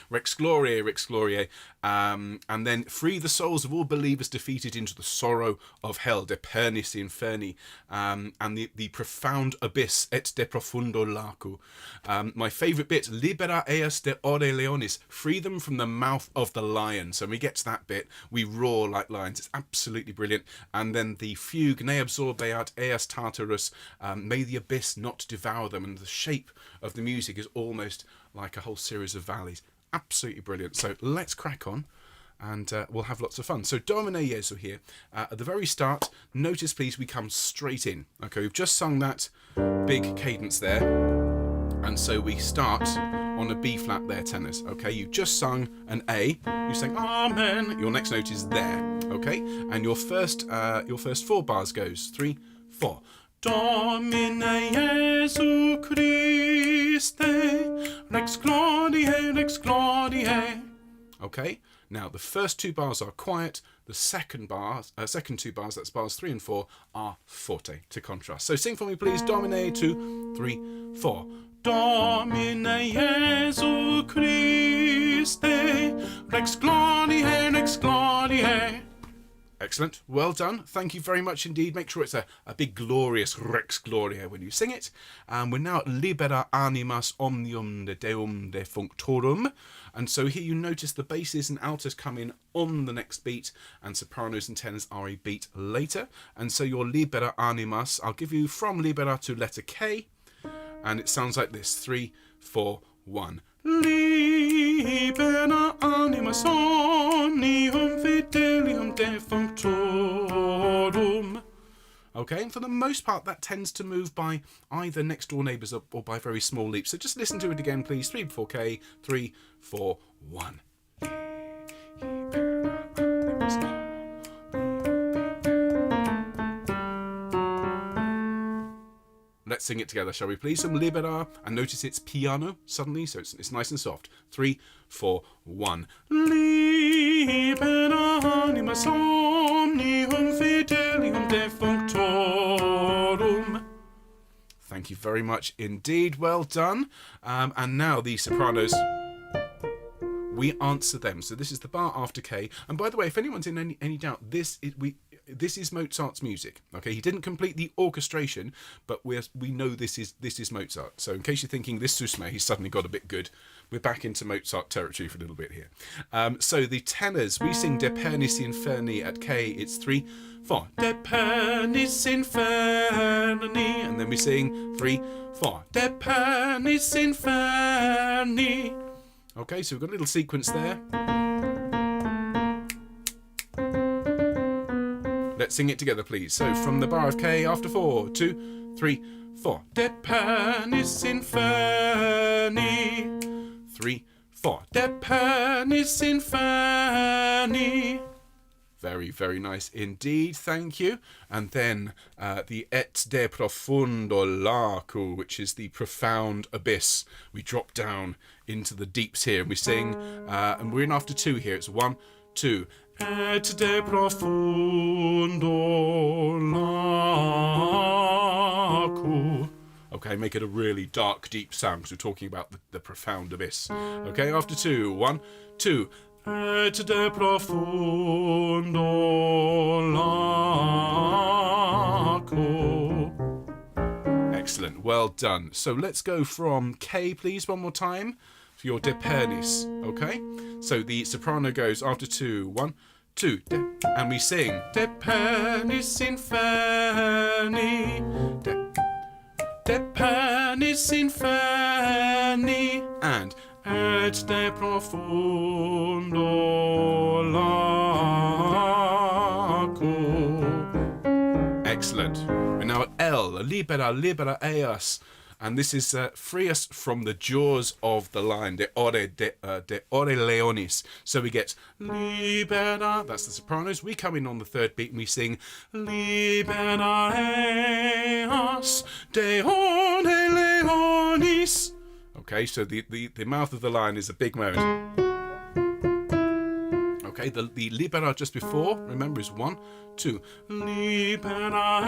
Rex Gloriae, Rex Gloriae, and then free the souls of all believers defeated into the sorrow of hell, de pernis inferni, and the profound abyss, et de profundo lacu. My favourite bit, libera eas de ore leonis, free them from the mouth of the lion. So when we get to that bit, we roar like lions. It's absolutely brilliant. And then the fugue, ne absorbeat eas tartarus, may the abyss not devour them. And the shape of the music is almost like a whole series of valleys. Absolutely brilliant. So let's crack on, and we'll have lots of fun. So Domine Jesu here. At the very start, notice please we come straight in. Okay, we've just sung that big cadence there. And so we start on a B flat there, tenors. Okay, you've just sung an A. You sing Amen. Your next note is there. Okay, and your first 4 bars goes 3, 4. Domine Jesu Christe, Rex Gloriae, Rex Gloriae. Okay, now the first 2 bars are quiet. The second 2 bars, that's bars 3 and 4, are forte to contrast. So sing for me, please. Domine 2, 3, 4. Domine Jesu Christe, Rex Gloriae, Rex Gloriae. Excellent. Well done. Thank you very much indeed. Make sure it's a big glorious Rex Gloriae when you sing it. We're now at Libera Animas Omnium de Deum Defunctorum. And so here you notice the basses and altos come in on the next beat, and sopranos and tenors are a beat later. And so your Libera Animas, I'll give you from Libera to letter K. And it sounds like this. 3, 4, 1. Libera animas omnium fidelium defunctorum. Okay, and for the most part, that tends to move by either next door neighbours or by very small leaps. So just listen to it again, please. 3, 4, K. 3, 4, 1. Let's sing it together, shall we please? Some libera, and notice it's piano suddenly, so it's nice and soft. 3, 4, 1. Libera animas omnium fidelium defunctorum. Thank you very much indeed. Well done. And now the sopranos. We answer them. So this is the bar after K. And by the way, if anyone's in any doubt, this is this is Mozart's music. Okay, he didn't complete the orchestration, but we know this is Mozart. So in case you're thinking this Susme, he's suddenly got a bit good, we're back into Mozart territory for a little bit here. So the tenors, we sing De Pernis Inferni at K. It's 3, 4. De Pernis Inferni, and then we sing 3, 4. De Pernis Inferni. Okay, so we've got a little sequence there. Let's sing it together, please. So from the bar of K, after 4, 2, 3, 4. De Pernis Inferni. 3, 4. De Pernis Inferni. Very, very nice indeed, thank you. And then the Et de profundo lacu, which is the profound abyss. We drop down into the deeps here and we sing, and we're in after 2 here. It's 1, 2. Et de profundo lacu. Okay, make it a really dark, deep sound because we're talking about the profound abyss. Okay, after 2, 1, 2. Et de profundo lacu. Excellent, well done. So let's go from K, please, one more time for your De Pernis. Okay, so the soprano goes after 2, 1, 2, and we sing De Pernis Inferni. De Pernis Inferni, and Et de profundo lacu. Excellent. We're now at L, libera, libera eas. And this is free us from the jaws of the lion, de ore leonis. So we get libera, that's the sopranos. We come in on the third beat and we sing libera eas, de ore leonis. Okay, so the mouth of the lion is a big moment. Okay, the libera just before, remember, is 1, 2. Libera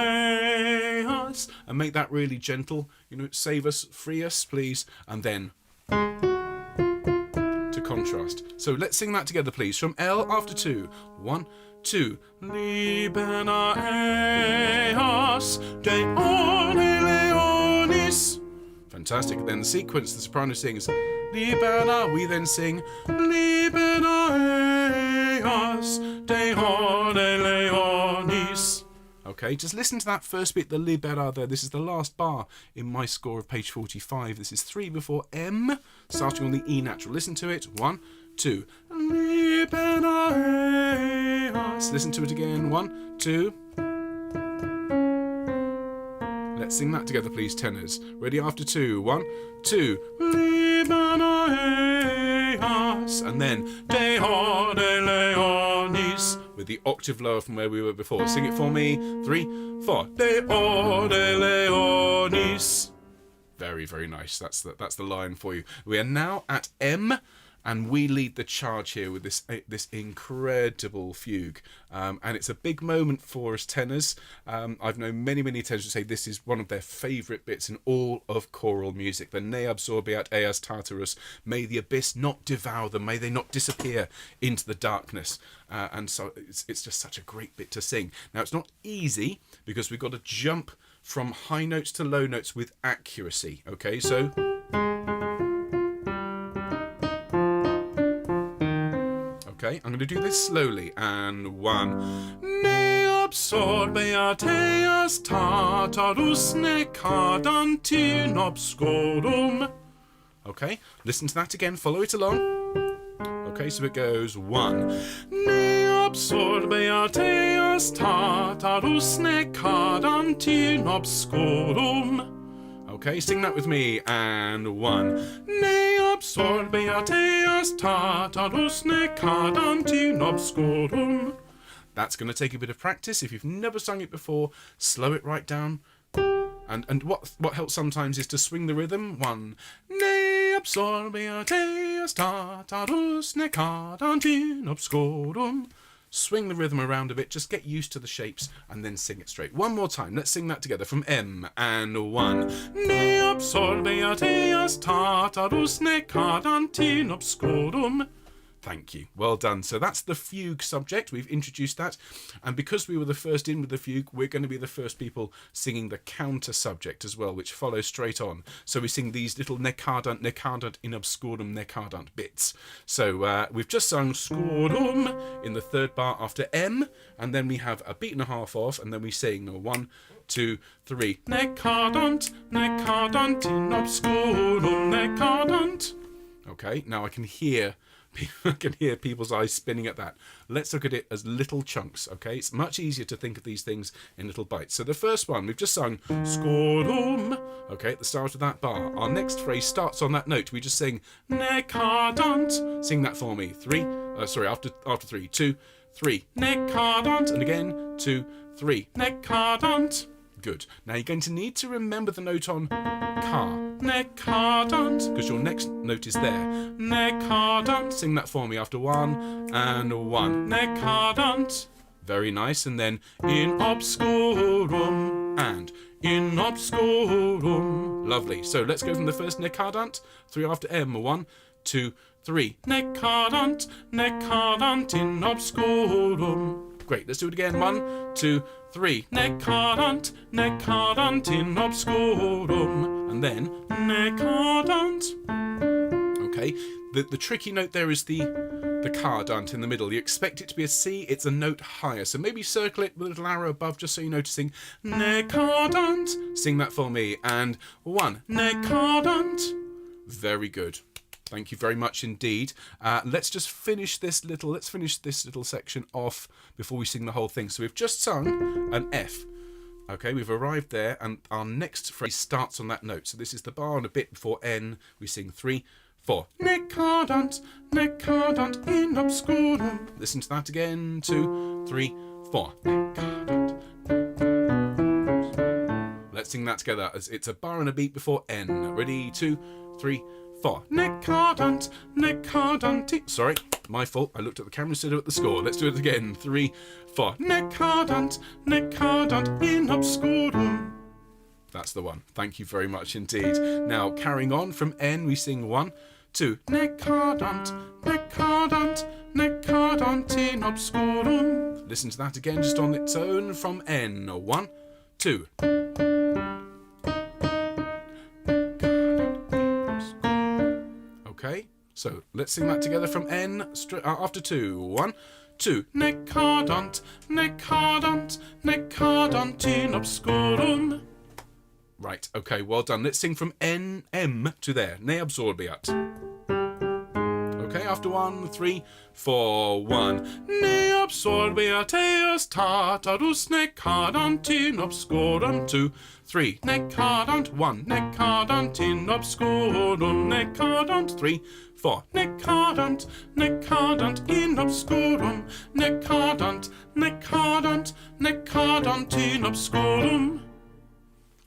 eas, and make that really gentle. Save us, free us, please, and then to contrast. So let's sing that together, please. From L after 2. 1, 2. Libera eas, de ore leonis. Fantastic. Then the sequence, the soprano sings libera, we then sing libera eas, de ore leonis. Okay, just listen to that first bit, the libera there. This is the last bar in my score of page 45. This is 3 before M, starting on the E natural. Listen to it. 1, 2. Libera eas. Listen to it again. 1, 2. Let's sing that together, please, tenors. Ready after 2. 1, 2. Libera eas. And then de ore leonis, with the octave lower from where we were before. Sing it for me. 3, 4. De ore leonis. Very, very nice. That's the line for you. We are now at M, and we lead the charge here with this incredible fugue. And it's a big moment for us tenors. I've known many tenors who say this is one of their favourite bits in all of choral music. The Ne absorbeat eas Tartarus. May the abyss not devour them. May they not disappear into the darkness. And so it's just such a great bit to sing. Now, it's not easy because we've got to jump from high notes to low notes with accuracy. Okay, so... Okay, I'm going to do this slowly, and 1. Ne absorbeat eas Tartarus necadant in obscurum. Okay, listen to that again, follow it along. Okay, so it goes 1. Ne absorbeat eas Tartarus necadant in obscurum. Okay, sing that with me, and 1. Ne absorbeat eas Tartarus necadant in obscurum. That's going to take a bit of practice. If you've never sung it before, slow it right down. And what helps sometimes is to swing the rhythm. 1. Ne absorbeat eas Tartarus necadant in obscurum. Swing the rhythm around a bit, just get used to the shapes, and then sing it straight. One more time, let's sing that together from M, and 1. Ne absorbeat eas Tartarus necadant in obscurum. Thank you. Well done. So that's the fugue subject. We've introduced that. And because we were the first in with the fugue, we're going to be the first people singing the counter subject as well, which follows straight on. So we sing these little necadant, necadant in obscurum, necadant bits. So we've just sung scorum in the third bar after M, and then we have a beat and a half off, and then we sing 1, 2, 3. Necadant, necadant in obscurum, necadant. Okay, now I can hear people's eyes spinning at that. Let's look at it as little chunks, okay? It's much easier to think of these things in little bites. So the first one, we've just sung scorum, okay, at the start of that bar. Our next phrase starts on that note. We just sing necadant. Sing that for me. After 3, 2, 3. Necadant. And again, 2, 3. Necadant. Good. Now you're going to need to remember the note on ka. Necadant. Because your next note is there. Necadant. Sing that for me after 1 and 1. Necadant. Very nice. And then in obscurum and in obscurum. Lovely. So let's go from the first necadant. 3 after M. 1, 2, 3. Necadant. Necadant in obscurum. Great, let's do it again. 1, 2, 3. Necadant, necadant in obscurum. And then necadant. Okay, the tricky note there is the cardant in the middle. You expect it to be a C, it's a note higher. So maybe circle it with a little arrow above just so you know to sing necadant. Sing that for me. And 1, necadant. Very good. Thank you very much indeed. Let's finish this little section off before we sing the whole thing. So we've just sung an F. Okay, we've arrived there, and our next phrase starts on that note. So this is the bar and a bit before N. We sing 3, 4. Necadant, necadant in obscurum. Listen to that again. 2, 3, 4. Necadant. Let's sing that together. It's a bar and a beat before N. Ready? 2, 3, 4. Necadant, necadant. Sorry, my fault. I looked at the camera instead of at the score. Let's do it again. 3, 4. Necadant, necadant in obscurum. That's the one. Thank you very much indeed. Now, carrying on from N, we sing 1, 2. Necadant, necadant, necadant in obscurum. Listen to that again, just on its own from N. 1, 2. Okay, so let's sing that together from N after 2. 1, 2. Necadant, necadant, necadant in obscurum. Right, okay, well done. Let's sing from N, M to there. Ne absorbiat. Okay, after 1, 3, 4, 1. Ne absorbiat eos tartarus necadant in obscurum. 2, 3. Necadant. 1. Necadant in obscurum. Necadant. 3, 4. Necadant. Necadant in obscurum. Necadant. Necadant. Necadant in obscurum.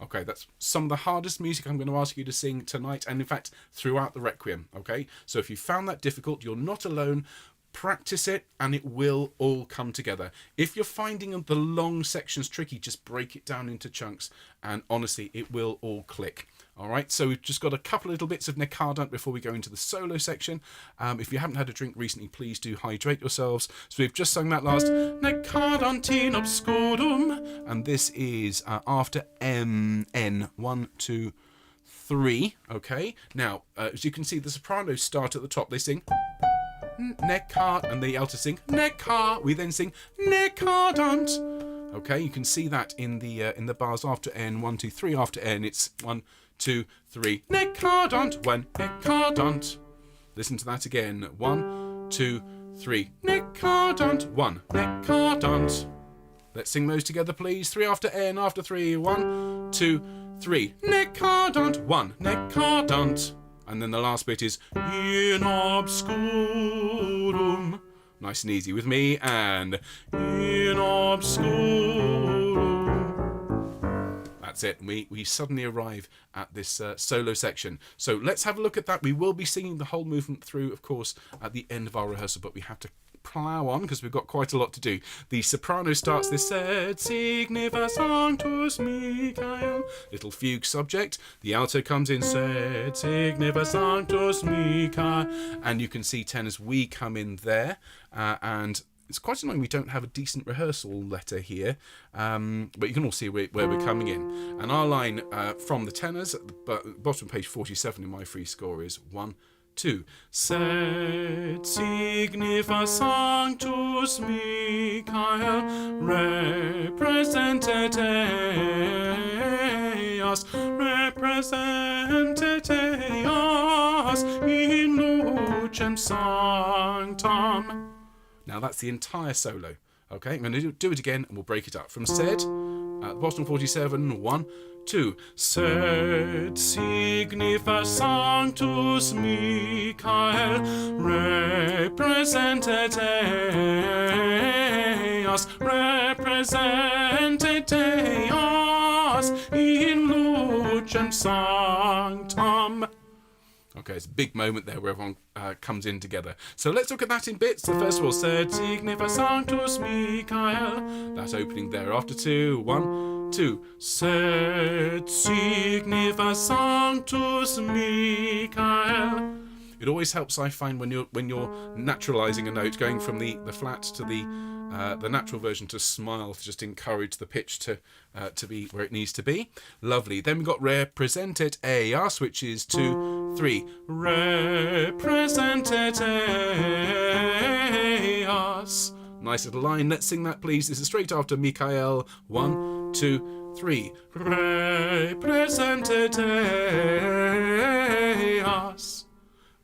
Okay, that's some of the hardest music I'm going to ask you to sing tonight, and in fact throughout the Requiem. Okay, so if you found that difficult, you're not alone. Practice it and it will all come together. If you're finding the long sections tricky, just break it down into chunks and honestly it will all click. Alright, so we've just got a couple of little bits of necadant before we go into the solo section. If you haven't had a drink recently, please do hydrate yourselves. So we've just sung that last necadant in obscurum, and this is after M, N. 1, 2, 3. Okay, now as you can see, the sopranos start at the top. They sing necad, and the alto sing necar. We then sing necadant. Okay, you can see that in the bars after N. 1, 2, 3 after N. It's 1, 2, 3. Necadant. 1. Necadant. Listen to that again. 1, 2, 3. Necadant. 1. Necadant. Let's sing those together, please. 3 after N. After 3. 1, 2, 3. Necadant. 1. Necadant. And then the last bit is in obscurum. Nice and easy with me. And in obscurum. That's it. We suddenly arrive at this solo section. So let's have a look at that. We will be singing the whole movement through, of course, at the end of our rehearsal, but we have to plough on because we've got quite a lot to do. The soprano starts this sed signifa sanctus Michael, little fugue subject. The alto comes in sed signifa sanctus Michael, and you can see tenors, we come in there, and it's quite annoying we don't have a decent rehearsal letter here, but you can all see where we're coming in. And our line from the tenors at the bottom of page 47 in my free score is 1, 2. Sed signifa sanctus Michael representet eas in lucem sanctam. Now that's the entire solo. Okay, I'm going to do it again and we'll break it up. From sed, at bottom 47, 1, 2. Sed signifa sanctus Michael representet eas in lucem sanctam. Okay, it's a big moment there where everyone comes in together. So let's look at that in bits. So first of all, sed signifa sanctus Michael. That opening there. After 2, 1, 2. Sed signifa sanctus Michael. It always helps, I find, when you're naturalising a note, going from the flat to the natural version to smile, to just encourage the pitch to be where it needs to be. Lovely. Then we've got representet eas, which is 2, 3. Representet eas. Nice little line. Let's sing that, please. This is straight after Michael. 1, 2, 3. Representet eas.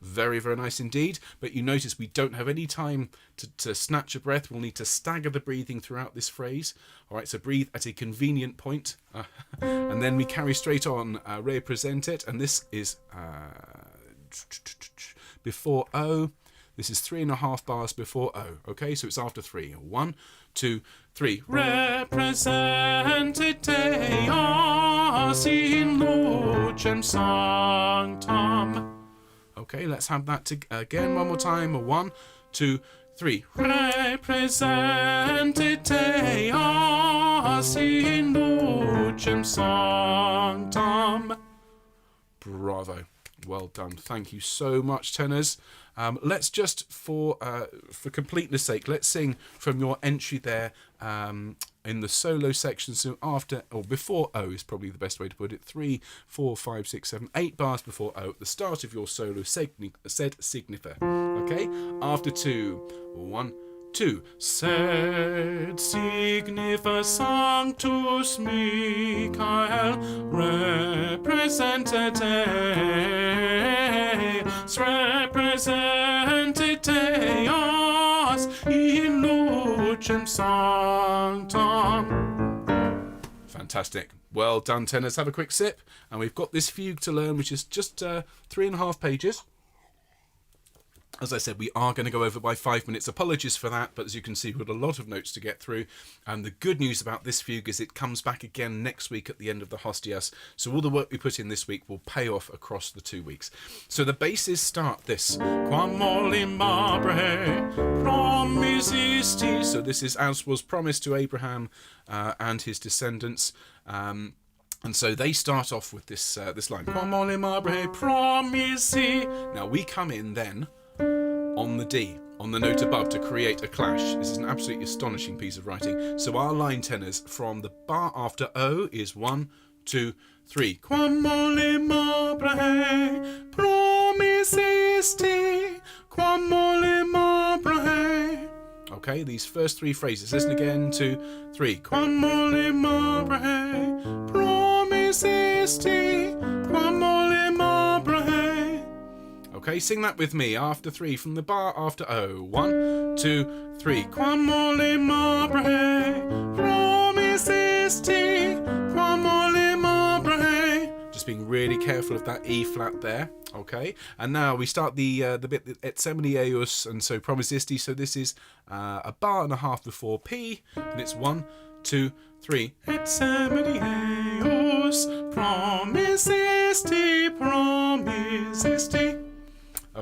Very, very nice indeed. But you notice we don't have any time to snatch a breath. We'll need to stagger the breathing throughout this phrase. All right, so breathe at a convenient point. And then we carry straight on, represent it. And this is before O. This is 3.5 bars before O. Okay, so it's after 3. 1, 2, 3. Representet eas in lucem sanctam. Okay, let's have that again one more time. 1, 2, 3. Representet eas in lucem sanctam. Bravo. Well done. Thank you so much, tenors. Let's just, for completeness sake, let's sing from your entry there in the solo section. So after or before O is probably the best way to put it. 3, 4, 5, 6, 7, 8 bars before O at the start of your solo sed signifa. Okay, after 2, 1, 2. Sed signifa sanctus Michael representet eas in lucem sanctam. Fantastic. Well done, tenors. Have a quick sip. And we've got this fugue to learn, which is just 3.5 pages. As I said, we are going to go over by 5 minutes. Apologies for that, but as you can see, we've got a lot of notes to get through. And the good news about this fugue is it comes back again next week at the end of the Hostias. So all the work we put in this week will pay off across the 2 weeks. So the basses start this. Quam olim Abrahe promisisti. So this is as was promised to Abraham and his descendants. And so they start off with this line. Quam olim Abrahe promisi. Now we come in then on the D, on the note above, to create a clash. This is an absolutely astonishing piece of writing. So our line tenors from the bar after O is 1, 2, 3. Quam olim Abrahe promisisti, quam olim Abrahe. Okay, these first 3 phrases. Listen again, 2, 3. Quam olim Abrahe promisisti, quam olim Abrahe. Okay, sing that with me. After 3, from the bar after O. 1, 2, 3. Quam olim Abrahe promisisti, quam olim Abrahe. Just being really careful of that E flat there. Okay, and now we start the bit et semini eius, and so promisisti. So this is a bar and a half before P, and it's 1, 2, 3. Et semini eius promisisti, promisisti.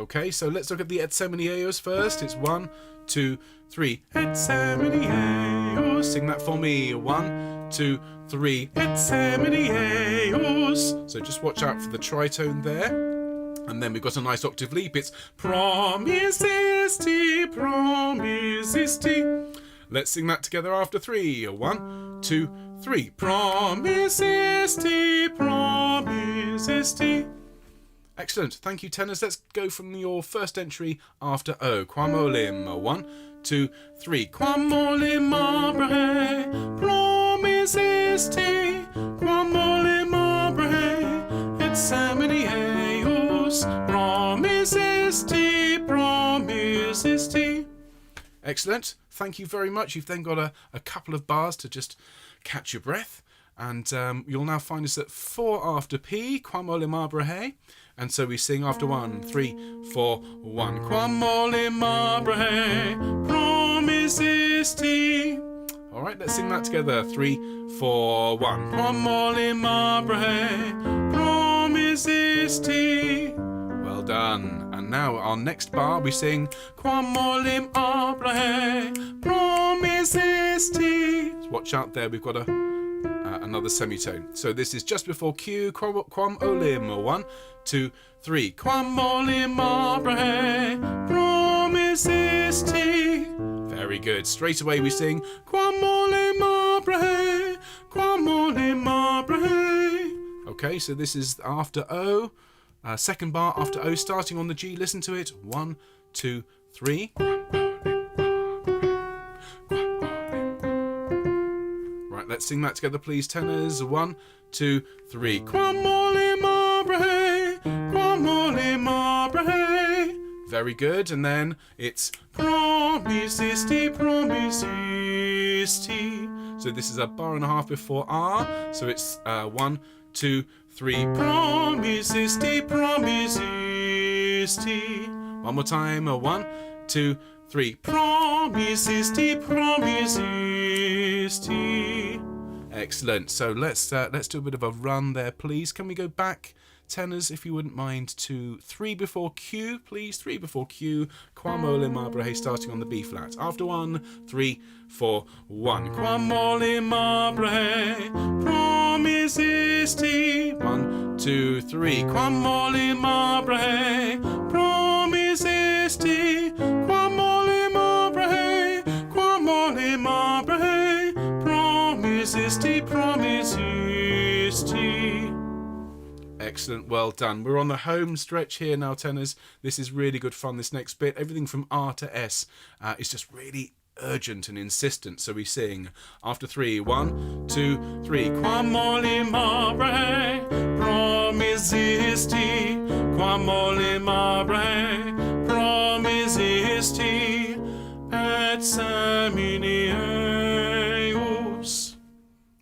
Okay, so let's look at the et semini eos first. It's 1, 2, 3. Et semini eos. Sing that for me. 1, 2, 3. Et semini eos. So just watch out for the tritone there. And then we've got a nice octave leap. It's promisesti, promisesti. Let's sing that together after 3. 1, 2, 3. Promisesti, promisesti. Excellent. Thank you, tenors. Let's go from your first entry after O. Quam olim. 1, 2, 3. Quam olim abrahe, promisesti. Quam olim abrahe, et semini eos, promisesti, promisesti. Excellent. Thank you very much. You've then got a couple of bars to just catch your breath. And you'll now find us at 4 after P. Quam olim abrahe. And so we sing after 1, 3, 4, 1. Quam olim abrahe, promisesti. All right, let's sing that together. 3, 4, 1. Quam olim abrahe, promisesti. Well done. And now our next bar we sing Quam olim abrahe, promisesti. Watch out there, we've got another semitone. So this is just before Q. Quam olim. 1, 2, 3. Quam olim abrahe, promisesti. Very good. Straight away we sing Quam olim abrahe, quam olim abrahe. Okay, so this is after O. Second bar after O, starting on the G. Listen to it. 1, 2, 3. Right, let's sing that together, please, tenors. 1, 2, 3. Quam olim abrahe, quam olim abrahe. Very good. And then it's promisesti, promisesti. So this is a bar and a half before R. So it's 1, 2, 3. Promisesti, promisesti. One more time. 1, 2, 3. Promisesti, promisesti. Excellent. So let's do a bit of a run there, please. Can we go back, tenors, if you wouldn't mind, to 3 before Q, please? 3 before Q. Quam olim abrahe, starting on the B flat. After 1, 3, 4, 1. Quam olim abrahe, promisesti. 1, 2, 3. Quam olim abrahe, promisesti. Quam olim abrahe, quam olim abrahe, promisesti, promisesti. Excellent, well done. We're on the home stretch here now, tenors. This is really good fun, this next bit. Everything from R to S is just really urgent and insistent. So we sing after 3. 1, 2, 3. Quam olim abrahe, promisesti. Quam olim abrahe, promisesti. Et semini eos.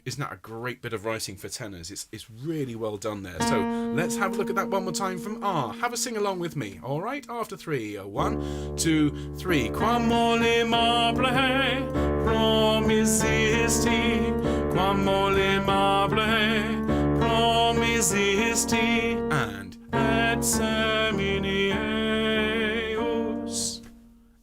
Isn't that a great bit of writing for tenors? It's really well done there. So let's have a look at that one more time from R. Have a sing along with me. All right, after 3. 1, 2, 3. Quam olim abrahe, promisesti. Quam olim abrahe, promisesti. And et semini eos.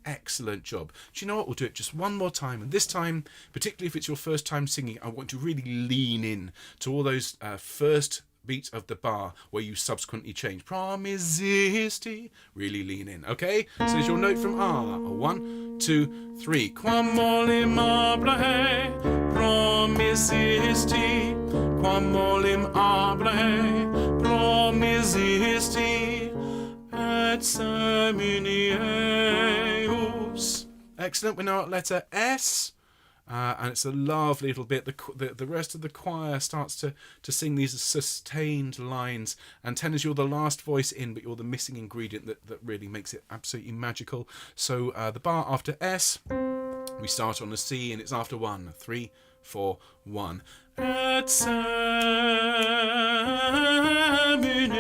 Excellent job. Do you know what? We'll do it just one more time. And this time, particularly if it's your first time singing, I want to really lean in to all those first beats of the bar where you subsequently change. Promisesti. Really lean in. Okay? So there's your note from R. 1, 2, 3. Quam olim abrahe, promisesti. Quam olim abrahe, promisesti. Et semini eos. Excellent. We're now at letter S, and it's a lovely little bit. The rest of the choir starts to sing these sustained lines, and tenors, you're the last voice in, but you're the missing ingredient that really makes it absolutely magical. So the bar after S, we start on a C, and it's after 1, 3, 4, 1. Et semini,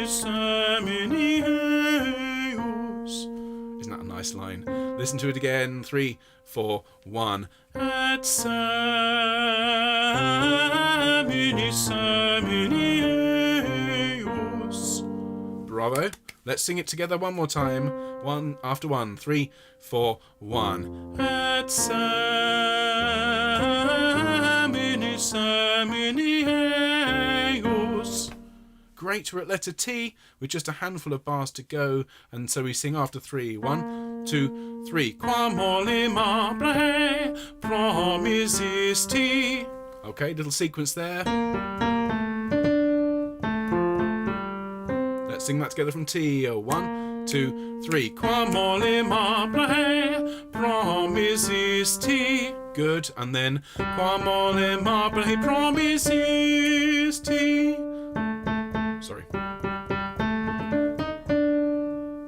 semini eos. Isn't that a nice line? Listen to it again. 3, 4, 1. Et semini, semini eos. Bravo. Let's sing it together one more time. One after one. 3, 4, 1. Et semini semini eius. Great, we're at letter T with just a handful of bars to go, and so we sing after 3. 1, 2, 3. Quam olim abre promisisti. Okay, little sequence there. Let's sing that together from T. 1, 2, 3. Quam olim abre promisisti. Good, and then quam olim abre promisisti. Sorry.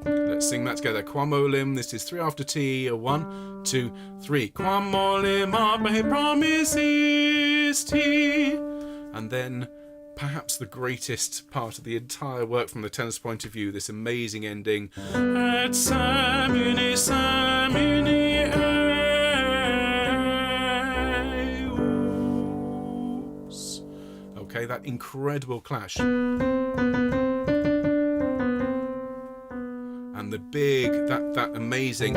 Let's sing that together. Quam olim, this is 3 after T. 1, 2, 3. Quam olim abre promisisti. And then perhaps the greatest part of the entire work from the tenor's point of view, this amazing ending. Et semini semini eius. Okay, that incredible clash. And the big, that amazing.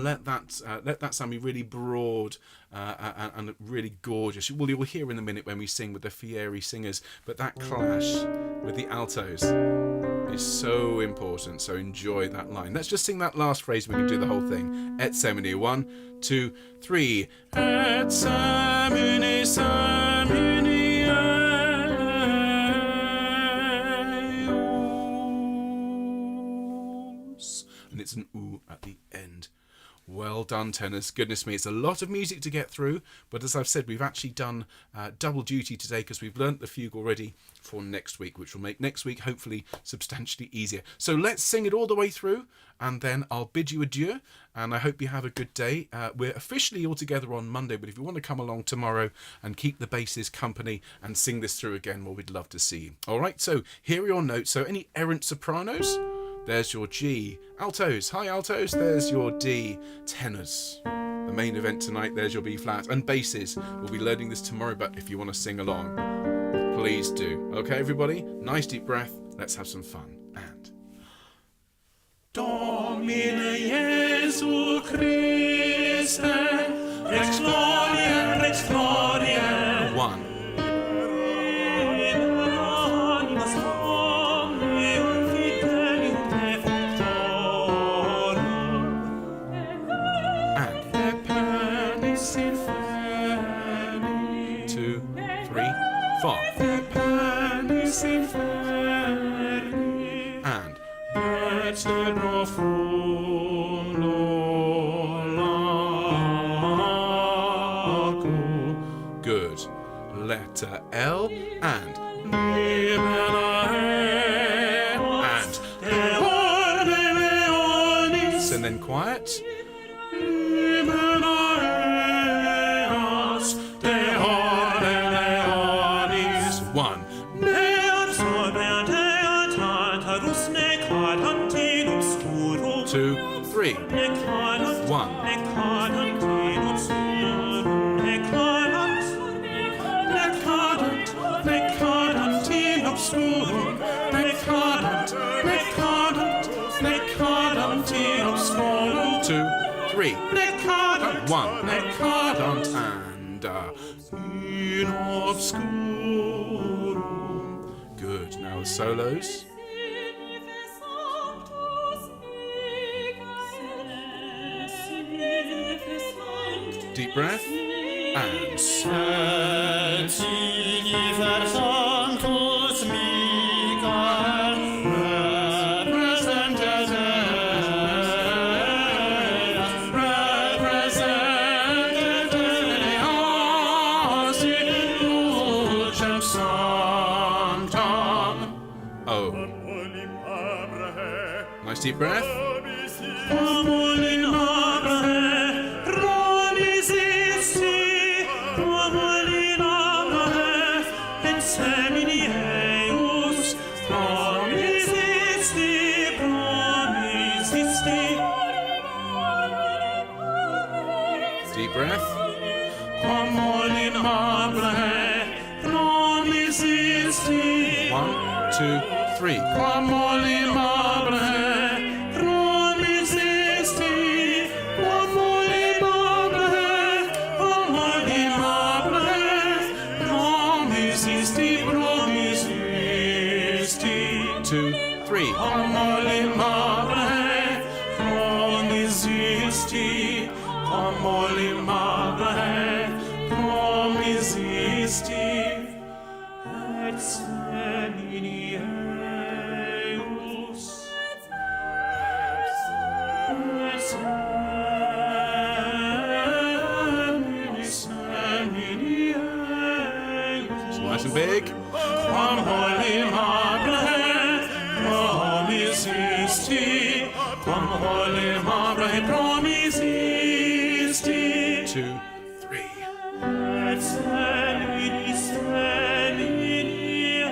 Let that sound be really broad and really gorgeous. Well, you'll hear in a minute when we sing with the Fieri singers, but that clash with the altos is so important. So enjoy that line. Let's just sing that last phrase. We can do the whole thing. Et semini. 1, 2, 3. Et semini semini eius. And it's an oo at the end. Well done, tenors. Goodness me, it's a lot of music to get through, but as I've said, we've actually done double duty today because we've learnt the fugue already for next week, which will make next week hopefully substantially easier. So let's sing it all the way through, and then I'll bid you adieu, and I hope you have a good day. We're officially all together on Monday, but if you want to come along tomorrow and keep the basses company and sing this through again, well, we'd love to see you. All right, so here are your notes. So any errant sopranos? There's your G. Altos, hi altos, there's your D. Tenors, the main event tonight, there's your B flat. And basses, we'll be learning this tomorrow, but if you want to sing along, please do. Okay, everybody, nice deep breath, let's have some fun. And Domine Jesu Christe, Rex Gloria, Rex Gloria. 1. And good. Letter L and and then quiet. 1. 2, 3. 1. Two, three, 1, and in obscurum. Good. Now the solos. Deep breath. And oh. Nice deep breath. Deep breath. 1, 2, 3. Quam olim Abraham promisesti, quam olim Abraham, quam olim Abraham promisesti, promisesti. 2, 3. Quam olim Abraham promisesti, quam olim Abraham promisesti, et semini eius, et semini eius. Nice and big. Quam olim Abraham promisesti, quam olim Abraham promisesti, 2, 3. et semini, semini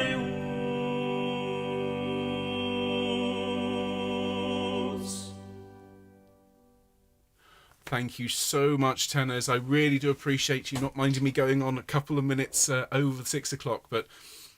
eius. Thank you so much, tenors. I really do appreciate you not minding me going on a couple of minutes over 6 o'clock, but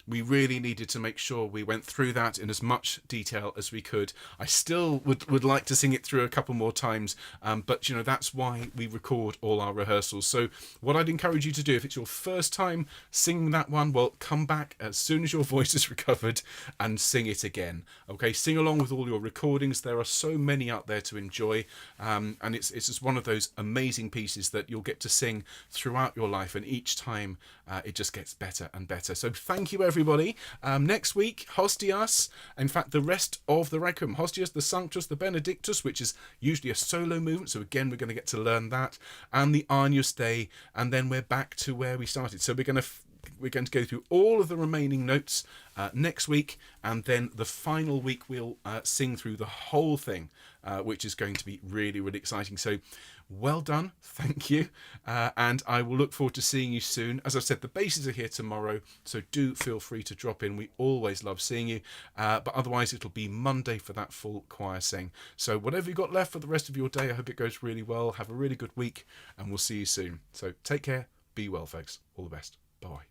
we really needed to make sure we went through that in as much detail as we could. I still would like to sing it through a couple more times, but that's why we record all our rehearsals. So what I'd encourage you to do, if it's your first time singing that one, well, come back as soon as your voice is recovered and sing it again. Okay, sing along with all your recordings. There are so many out there to enjoy, and it's just one of those amazing pieces that you'll get to sing throughout your life, and each time it just gets better and better. So thank you, everybody. Next week, Hostias, in fact the rest of the Requiem, Hostias, the Sanctus, the Benedictus, which is usually a solo movement, so again we're going to get to learn that, and the Agnus Dei, and then we're back to where we started. So we're going to go through all of the remaining notes next week, and then the final week we'll sing through the whole thing, which is going to be really, really exciting. So well done, thank you, and I will look forward to seeing you soon. As I said, the basses are here tomorrow, so do feel free to drop in. We always love seeing you, but otherwise it'll be Monday for that full choir sing. So whatever you've got left for the rest of your day, I hope it goes really well. Have a really good week, and we'll see you soon. So take care, be well, folks. All the best. Bye.